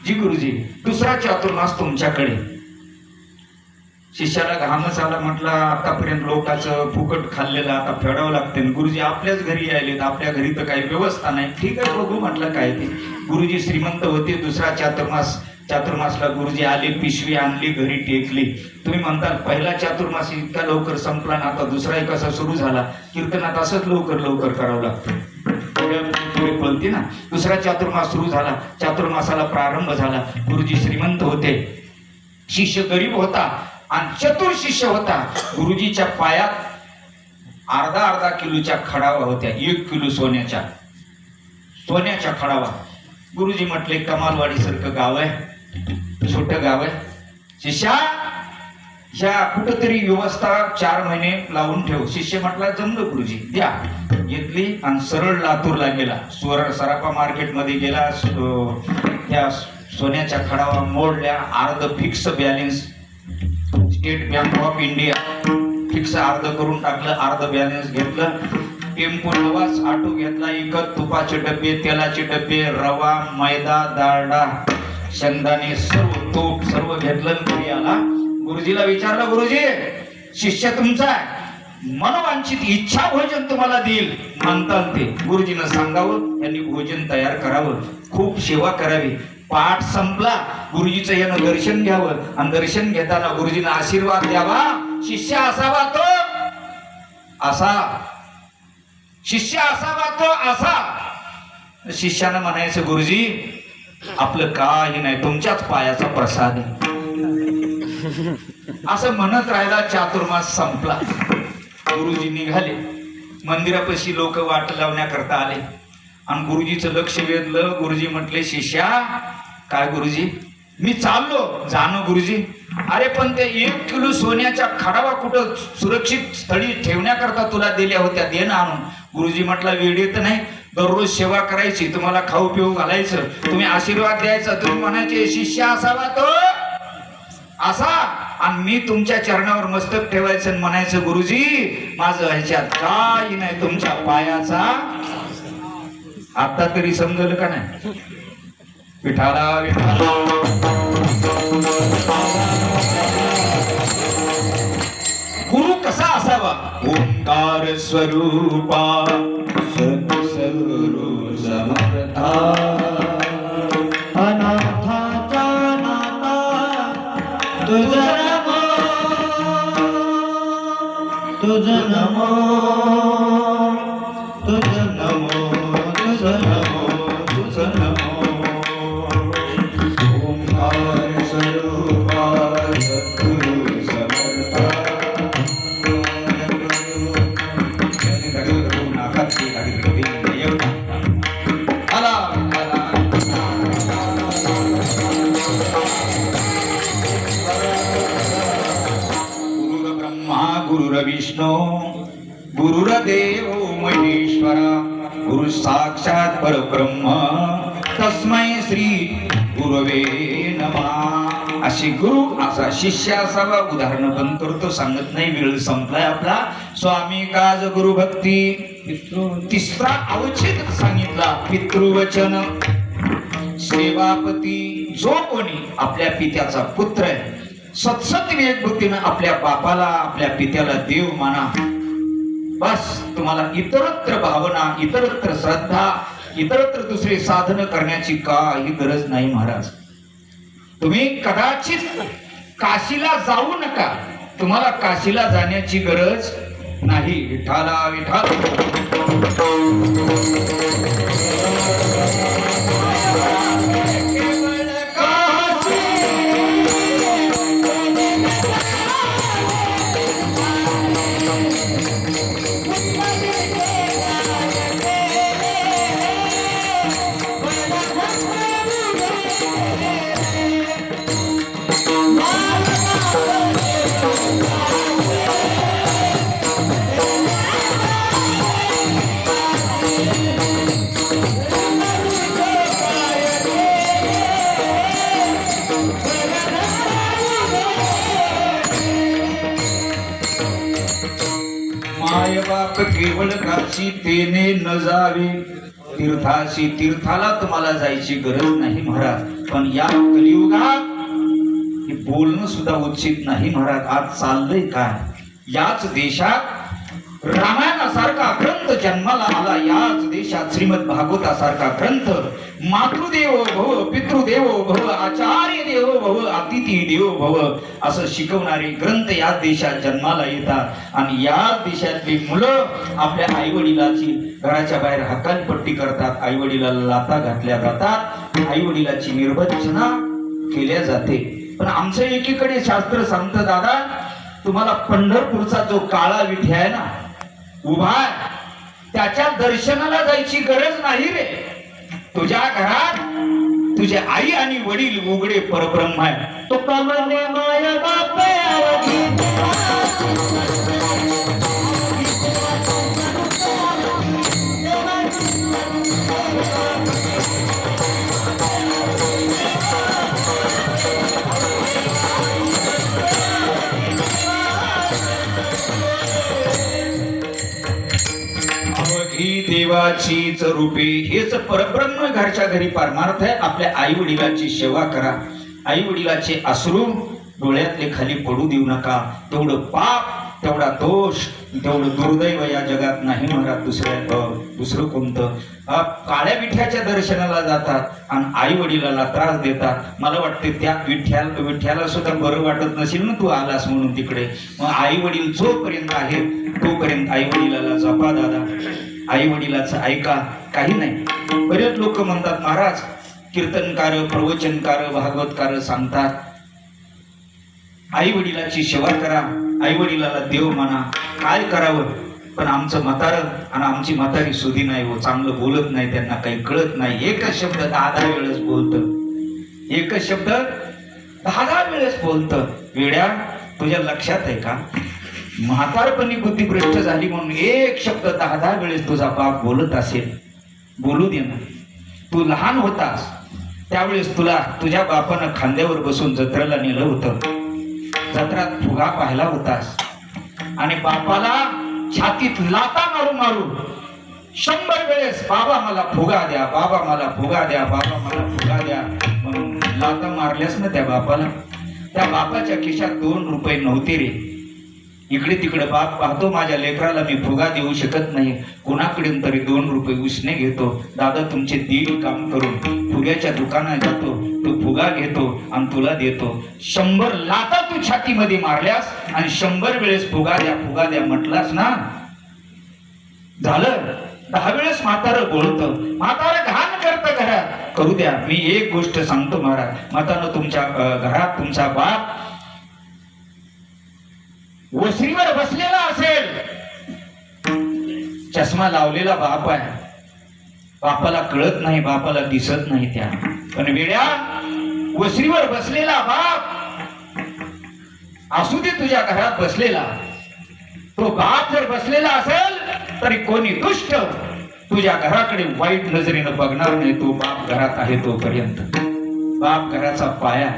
जी गुरुजी, दुसरा चातुर्मास तुमच्याकडे. शिष्याला घामच आला. म्हटलं आतापर्यंत लोकांचं फुकट खाल्लेलं आता फेडावं लागते. गुरुजी आपल्याच घरी यायलेत, आपल्या घरी तर काही व्यवस्था नाही. ठीक आहे बघू म्हटलं काय ते. गुरुजी श्रीमंत होते. दुसरा चातुर्मासला गुरुजी आले, पिशवी आणली, घरी टेकली. तुम्ही म्हणताल पहिला चातुर्मास इतका लवकर संपला ना, आता दुसराही कसा सुरू झाला. कीर्तनात असंच लवकर करावं लागतं, पुढे पळते ना. दुसरा चातुर्मास सुरू झाला, चातुर्मासाला प्रारंभ झाला. गुरुजी श्रीमंत होते, शिष्य गरीब होता आणि चतुर शिष्य होता. गुरुजीच्या पायात अर्धा किलोच्या खडावा होत्या. 1 किलो सोन्याच्या खडावा. गुरुजी म्हटले कमालवाडी सारखं गाव आहे, छोटं गाव आहे. शिष्या ह्या कुठंतरी व्यवस्था 4 महिने लावून ठेव. शिष्य म्हटला जमलं गुरुजी, द्या. घेतली आणि सरळ लातूरला गेला. सराफा मार्केटमध्ये गेला. त्या सोन्याच्या खडावा मोडल्या. अर्ध fix balance, state bank of India fix अर्ध करून टाकलं. अर्ध बॅलन्स घेतलं. टेम्पो नवाच ऑटो घेतला. इकत तुपाचे डबे, तेलाचे डबे, रवा, मैदा, डाळडा, शेंगदाणे, सर्व तूप सर्व घेतलं. घरी आला. गुरुजीला विचारलं, गुरुजी शिष्य तुमचा मनोवांछित इच्छा भोजन तुम्हाला देईल म्हणतात ते. गुरुजीनं सांगावं यांनी भोजन तयार करावं, खूप सेवा करावी. पाठ संपला. गुरुजीचं यानं दर्शन घ्यावं आणि दर्शन घेताना गुरुजीनं आशीर्वाद द्यावा. शिष्य असावा तो असा, शिष्य असावा तो असा. शिष्यानं म्हणायचं गुरुजी आपलं काही नाही, तुमच्याच पायाचा प्रसाद आहे. असं म्हणत राहिला. चातुर्मास संपला. गुरुजी निघाले. मंदिरापाशी लोक वाट लावण्याकरता आले आणि गुरुजीचं लक्ष वेधलं. गुरुजी म्हटले शिष्या काय गुरुजी, मी चाललो. जाणं गुरुजी. अरे पण ते 1 किलो सोन्याच्या खडावा कुठं सुरक्षित स्थळी ठेवण्याकरता तुला दिल्या होत्या, दे ना आणून. गुरुजी म्हटला वेळ तर नाही, दररोज सेवा करायची, तुम्हाला खाऊ पिऊ घालायचं, तुम्ही आशीर्वाद द्यायचा, तुम्ही म्हणायचे शिष्य असावा तो असा आणि मी तुमच्या चरणावर मस्तक ठेवायचं आणि म्हणायचं गुरुजी माझं ह्याच्यात काही नाही, तुमच्या पायाचा. आता तरी समजलं का नाही? विठाला विठाला गुरु कसा असावा? ओंकार स्वरूपा सद्गुरु समर्था अनाथाचा नाथा तुझा नमो तुझा नमो तुझा नमो तुझा नमो तुझा नमो ओंकार विष्णू गुरुर्देव महेश्वरा गुरु साक्षात परब्रह्म तस्मै श्री गुरवे नमः. अशी गुरु असा शिष्य असावा. उदाहरण पण करतो, सांगत नाही, वेळ संपलाय आपला. स्वामी काज गुरु भक्ती. तिसरा अवच्छेद सांगितला पितृवचन. सेवापती जो कोणी आपल्या पित्याचा पुत्र आहे, सत्सत विवेक बुद्धीनं आपल्या बापाला आपल्या पित्याला देव माना. बस तुम्हाला इतरत्र भावना, इतरत्र श्रद्धा, इतरत्र दुसरे साधन करण्याची काही गरज नाही महाराज. तुम्ही कदाचित काशीला जाऊ नका, तुम्हाला काशीला जाण्याची गरज नाही. विठाला विठाल. माय बाप केवळ काशी तेने न जावे तीर्थाशी. तीर्थाला तुम्हाला जायची गरज नाही महाराज. पण या कलियुगात हे बोलणं सुद्धा उचित नाही महाराज. आज चाललंय काय? याच देशात रामायणासारखा ग्रंथ जन्माला आला, याच देशात श्रीमद भागवतासारखा ग्रंथ. मातृदेवो भव, पितृदेवो भव, आचार्य देवो भव, अतिथी देवो भव असं शिकवणारे ग्रंथ या देशात जन्माला येतात. आणि या देशातली मुलं आपल्या आई वडिलाची घराच्या बाहेर हकालपट्टी करतात, आई वडिलाला लाथा घातल्या जातात, आई वडिलाची निर्वंचना केल्या जाते. पण आमचं एकीकडे शास्त्र सांगतं, दादा तुम्हाला पंढरपूरचा जो काळा विठी आहे ना उभा आहे, त्याच्या दर्शनाला जायची गरज नाही रे. तुझ्या घरात तुझे आई आणि वडील उघडे परब्रह्म आहे. तो कमले माय बाप देवाचीच रूपे. हेच परब्रह्म घरच्या घरी परमार्थ आहे. आपल्या आई वडिलांची सेवा करा. आई वडिलाचे अश्रू डोळ्यातले खाली पडू देऊ नका. तेवढं पाप, तेवढा दोष, तेवढं दुर्दैव या जगात नाही महाराज. दुसरं कोणतं? काळ्या विठ्याच्या दर्शनाला जातात आणि आई वडिलाला त्रास देतात. मला वाटते त्या विठ्याला सुद्धा बरं वाटत नसेल ना तू आलास म्हणून तिकडे. मग आई वडील जोपर्यंत आहे तोपर्यंत आई वडिलाला जपा दादा. आई वडिलाचं ऐका. काही नाही. बरेच लोक म्हणतात महाराज कीर्तनकार, प्रवचनकार, भागवतकार सांगतात आई वडिलाची सेवा करा, आई वडिलाला देव माना. काय करावं? पण आमचं म्हातारं आणि आमची म्हातारी सुधी नाही हो, चांगलं बोलत नाही, त्यांना काही कळत नाही. एकच शब्द 10 वेळेस बोलतं, एकच शब्द 10 वेळेस बोलतं. वेड्या तुझ्या लक्षात आहे का? म्हातारपणी बुद्धिभ्रष्ट झाली म्हणून एक शब्द 10 वेळेस तुझा बाप बोलत असेल. बोलू दे ना. तू लहान होतास त्यावेळेस तुला तुझ्या बापानं खांद्यावर बसून जत्रेला नेलं होतं. जत्रात फुगा पाहिला होतास आणि बापाला छातीत लाता मारू मारू 100 वेळेस बाबा मला फुगा द्या, बाबा मला फुगा द्या, बाबा मला फुगा द्या म्हणून लाता मारल्यास ना त्या बापाला. त्या बापाच्या खिशात 2 रुपये नव्हते रे. इकडे तिकडे बाप पाहतो माझ्या लेकराला मी फुगा देऊ शकत नाही, कुणाकडे तरी 2 रुपये उसने घेतो. दादा तुमचे दीड काम करून फुग्याच्या दुकानात जातो, तो फुगा घेतो आणि तुला देतो. 100 लाता तू छातीमध्ये मारल्यास आणि 100 वेळेस फुगा द्या म्हटलास ना, झालं. 10 वेळेस म्हातारं बोलतं, म्हातारं घाण करतं घरात. करू द्या. मी एक गोष्ट सांगतो महाराज, म्हातारं तुमच्या घरात तुमचा बाप वसरीवर बसलेला असेल, चष्मा लावलेला बाप आहे, बापाला कळत नाही, बापाला दिसत नाही. त्या पण वेड्या वसरीवर बसलेला बाप असू दे तुझ्या घरात बसलेला, तो बाप जर बसलेला असेल तरी कोणी दुष्ट तुझ्या घराकडे वाईट नजरेनं बघणार नाही. तो बाप घरात आहे तोपर्यंत. बाप घराचा पाया.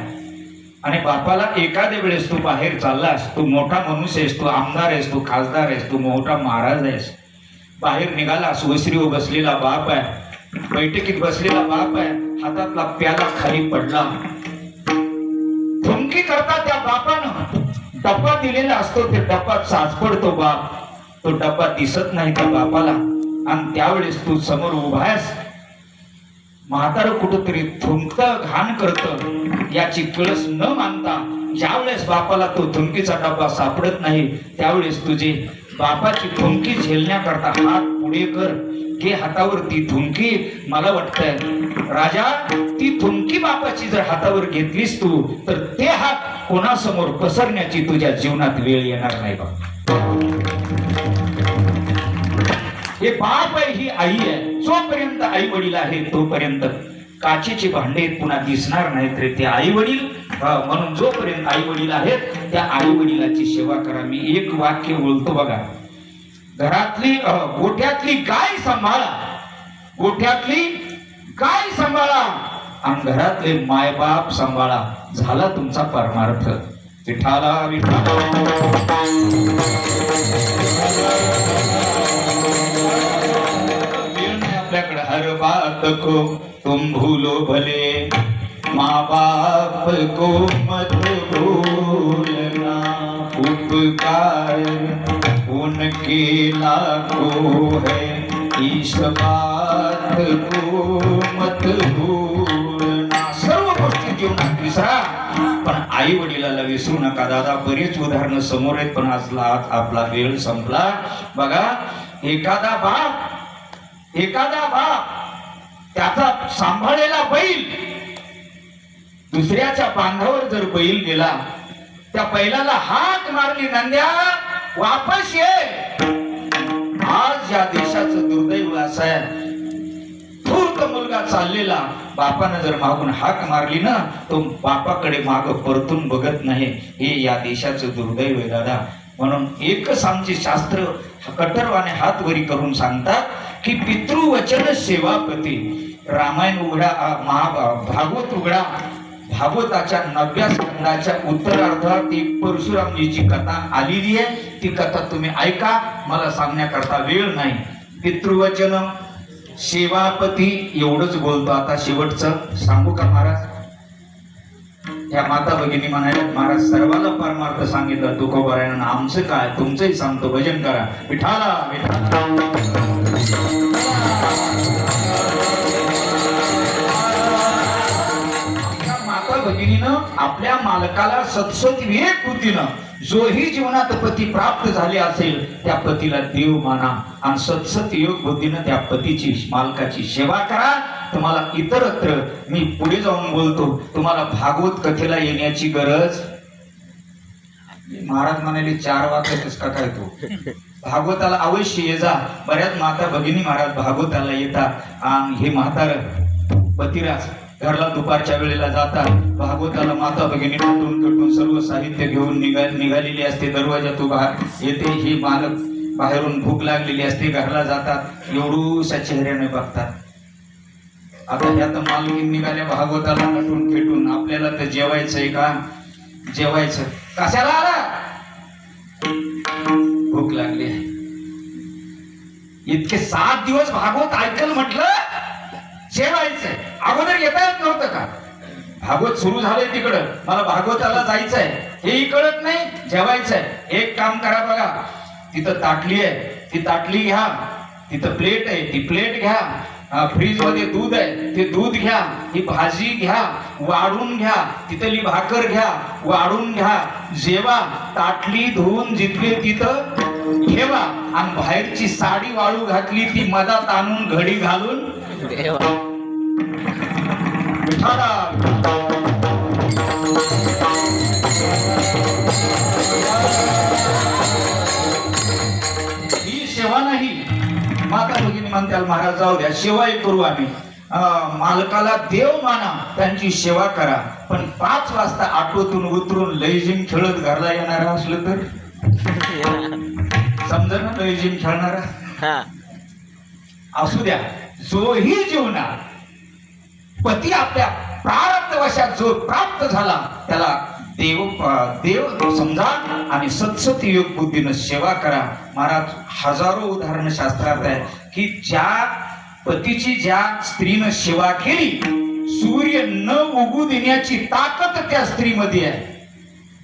आणि बापाला एखाद्या वेळेस तू बाहेर चाललास, तू मोठा माणूस आहेस, तू आमदार आहेस, तू खासदार आहेस, तू मोठा महाराज आहेस, बाहेर निघालास, वसरीवर बसलेला बाप आहे, बैठकीत बसलेला बाप आहे, हातातला प्याला खाली पडला, धमकी करता त्या बापानं डब्बा दिलेला असतो, ते डब्बा साचपडतो बाप, तो डब्बा दिसत नाही त्या बापाला. आणि त्यावेळेस तू समोर उभा आहेस, म्हातारं कुठंतरी थुंकत घाण करत याची कळस न मानता ज्यावेळेस बापाला तो थुंकीचा डब्बा सापडत नाही, त्यावेळेस तुझे बापाची थुंकी झेलण्याकरता हात पुढे कर, घे हातावर ती थुंकी. मला वाटतंय राजा, ती थुंकी बापाची जर हातावर घेतलीस तू, तर ते हात कोणासमोर पसरण्याची तुझ्या जीवनात वेळ येणार नाही बा. हे बाप आहे, ही आई आहे. जोपर्यंत आई वडील आहे तोपर्यंत काचेचे भांडे पुन्हा दिसणार नाहीत रे. ते आई वडील, म्हणून जोपर्यंत आई वडील आहेत त्या आई वडिलाची सेवा करा. मी एक वाक्य बोलतो बघा, घरातली गोठ्यातली गाय सांभाळा, गोठ्यातली गाय सांभाळा आणि घरातले मायबाप सांभाळा, झाला तुमचा परमार्थ. विठाला विठाला. आपल्याकडे हर बात को तुम भूलो भले, माँ बाप को मत भूलना, उपकार उनके लाखों है, इस बात को मत भूलना. सर्व गोष्टी जीवनात विसरा, पण आई वडिलाला विसरू नका. दादा, बरीच उदाहरणं समोर आहेत, पण आज आपला वेळ संपला. बघा, एखादा बाप त्याचा सांभाळलेला बैल दुसऱ्याच्या बांधावर जर बैल गेला, त्या बैलाला हाक मारली, नंद्या वापस ये. आज या देशाचं दुर्दैव असं आहे, धूर्त मुलगा चाललेला बापानं जर मागून हाक मारली ना, तो बापाकडे माग परतून बघत नाही. हे या देशाचं दुर्दैव आहे दादा. म्हणून एकच आमचे शास्त्र कठोरवाने हात वरी करून सांगतात की पितृवचन सेवापती. रामायण उघडा, भागवत उघडा, भागवताच्या 9व्या स्कंदाच्या उत्तरार्धात एक परशुरामजीची कथा आलेली आहे. ती कथा तुम्ही ऐका, मला सांगण्याकरता वेळ नाही. पितृवचन सेवापती एवढंच बोलतो. आता शेवटचं सांगू का महाराज? या माता भगिनी म्हणाल्या, महाराज सर्वाला परमार्थ सांगितलं तुकोबारायण, आमचं काय, तुमचंही सांगतो, भजन करा. विठाला विठाला. भगिनीनं आपल्या मालकाला सतसत विवेक बुद्धीनं जोही जीवनात पती प्राप्त झाले असेल त्या पतीला देव माना आणि सतसत योग बुद्धीनं त्या पतीची, मालकाची सेवा करा. तुम्हाला इतरत्र मी पुढे जाऊन बोलतो, तुम्हाला भागवत कथेला येण्याची गरज. महाराज म्हणाले 4 वाजताच का काय तू भागवताला अवश्य ये जा. बऱ्याच माता भगिनी महाराज भागवताला येतात आणि हे म्हातार पतिराज घरला दुपारच्या वेळेला जातात. भागवताला माता भगिनी नटून कटून सर्व साहित्य घेऊन निघालेली असते. दरवाजात उभा येते, ही मालक बाहेरून भूक लागलेली असते, घरला जातात, एवढूशा चेहऱ्याने बघतात. आता ह्यात मालकीन निघाल्या भागवताला नटून फेटून, आपल्याला तर जेवायचंय का? जेवायचं कशाला आला? भूक लागली. इतके 7 दिवस भागवत ऐकल म्हटलं, जेवायचंय. अगोदर येता येत नव्हतं का? भागवत सुरू झालंय तिकडं, मला भागवताला जायचंय, हेही कळत नाही. जेवायचंय. एक काम करा बघा, तिथं ताटली आहे, ती ताटली घ्या. तिथं प्लेट आहे, ती प्लेट घ्या. फ्रीज मध्ये दूध आहे, ते दूध घ्या. ही भाजी घ्या, वाढून घ्या. तिथली भाकर घ्या, वाढून घ्या. जेवा. ताटली धुवून जिथले तिथं ठेवा. आणि बाहेरची साडी वाळू घातली ती मधात आणून घडी घालून ही सेवा नाही. माता भगिनी म्हणतात, महाराज जाऊ द्या, सेवाही करू आम्ही. मालकाला देव माना, त्यांची सेवा करा. पण 5 वाजता ऑटोतून उतरून लैजिंग खेळत घरला येणार असलं तर समजा ना जिम खेळणारा हा असू द्या, जोही जीवनात पती आपल्या प्रारब्धवशात जो प्राप्त झाला त्याला देव समजा आणि सत्सत योग बुद्धीनं सेवा करा. महाराज हजारो उदाहरण शास्त्रात आहे की ज्या पतीची ज्या स्त्रीनं सेवा केली, सूर्य न उगू देण्याची ताकद त्या स्त्रीमध्ये आहे.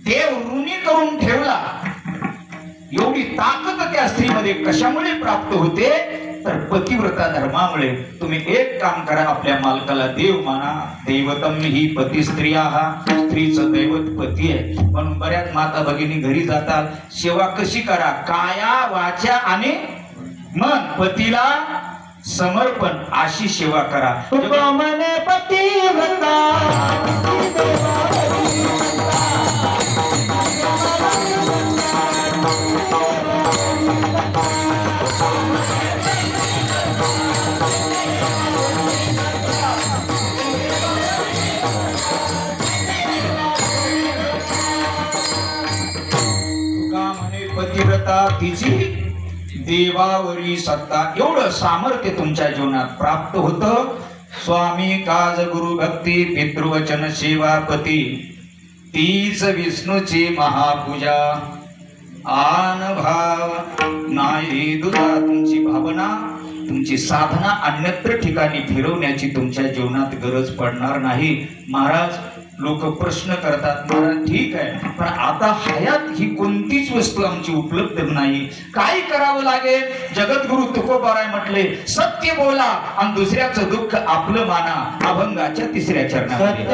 देव ऋणी करून ठेवला एवढी ताकद त्या स्त्रीमध्ये कशामुळे प्राप्त होते तर पतिव्रता धर्मामुळे. तुम्ही एक काम करा, आपल्या मालकाला देव माना. दैवतम ही पती स्त्रिया, स्त्रीचं दैवत पती आहे. म्हणून बऱ्याच माता भगिनी घरी जातात, सेवा कशी करा, काया वाचा आणि मन पतीला समर्पण अशी सेवा करा. मने पतिव्रता पतिव्रता तिची देवावरी सत्ता. एवढं सामर्थ्य तुमच्या जीवनात प्राप्त होतं. स्वामी काज गुरु भक्ती पितृवचन सेवा पती, तीच विष्णूची महापूजा. आन भाव नाही दुधा. तुमची भावना तुमची साधना अन्यत्र ठिकाणी फिरवण्याची तुमच्या जीवनात गरज पडणार नाही. महाराज लोक प्रश्न करतात, महाराज ठीक आहे पण आता हयात ही कोणतीच वस्तू आमची उपलब्ध नाही, काय करावं लागेल. जगद्गुरु तुकोबाराय म्हटले, सत्य बोला आणि दुसऱ्याचं दुःख आपलं माना. अभंगाच्या 3ऱ्या चरणामध्ये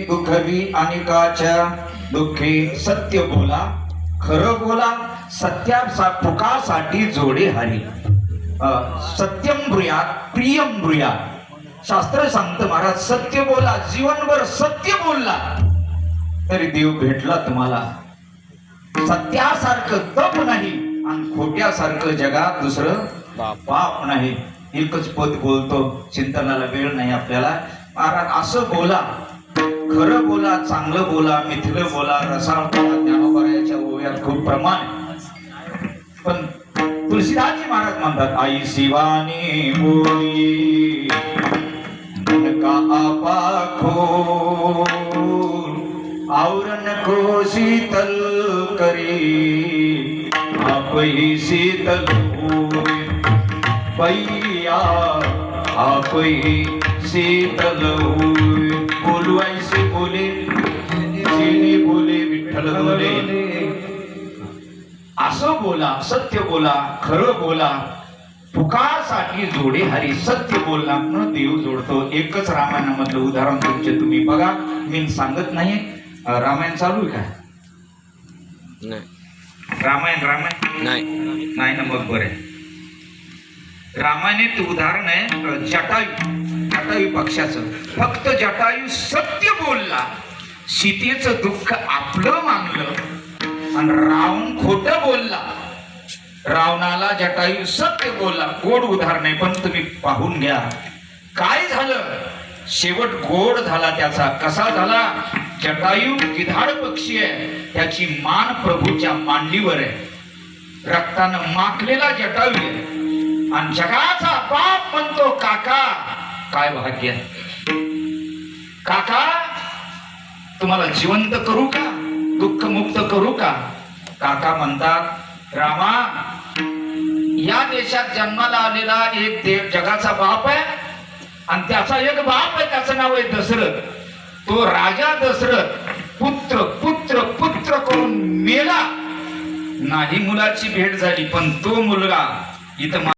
दुःखवी अनेकाच्या दुःखी. सत्य बोला, खरं बोला, सत्या पुकासाठी जोडे हरी. सत्यम ब्रूयात प्रियम ब्रूयात. शास्त्र सांगतं महाराज, सत्य बोला, जीवनभर सत्य बोलला तरी देव भेटला तुम्हाला. सत्यासारखं तप नाही आणि खोट्यासारखं जगात दुसरं पाप नाही. एकच पद बोलतो, चिंतनाला वेळ नाही आपल्याला. महाराज असं बोला, खरं बोला, चांगलं बोला, मिथिलं बोला, रसाळ बोला. ज्ञानोबरायाच्या ओव्यात खूप प्रमाण. पण तुलसीदासजी महाराज म्हणतात, आई शिवानी बोली का आपा खोल, आवरण को शीतल करी, आप ही शीतल होय. पैया आप ही शीतल होय. बोलू ऐसे बोले, बोले विठ्ठल बोले. असं बोला, सत्य बोला, खरं बोला, तुकासाठी जोडे हरी, सत्य बोलणार न देव जोडतो. एकच रामायणामधलं उदाहरण तुमचे तुम्ही बघा, मी सांगत नाही. रामायण चालू आहे का? नाही. रामायण नाही. नाही ना, मग बरे. रामायणात उदाहरण आहे जटायू पक्षाचं. फक्त जटायू सत्य बोलला, सीतेचं दुःख आपलं मानलं, आणि रावण खोटं बोलला. रावणाला जटायू सत्य बोलला. गोड उदाहरण आहे, पण तुम्ही पाहून घ्या काय झालं. शेवट गोड झाला त्याचा. कसा झाला? जटायू गिधाड पक्षी आहे, त्याची मान प्रभूच्या मांडीवर आहे. रक्तानं माखलेला जटायू आहे, आणि जगाचा बाप म्हणतो काका. काय भाग्य काका, तुम्हाला जिवंत करू का, दुःख मुक्त करू का? काका म्हणतात, रामा, या देशात जन्माला आलेला एक देव जगाचा बाप आहे, आणि त्याचा एक बाप आहे, त्याचं नाव आहे दशरथ. तो राजा दशरथ पुत्र पुत्र पुत्र करून मेला. नाही मुलाची भेट झाली, पण तो मुलगा इथं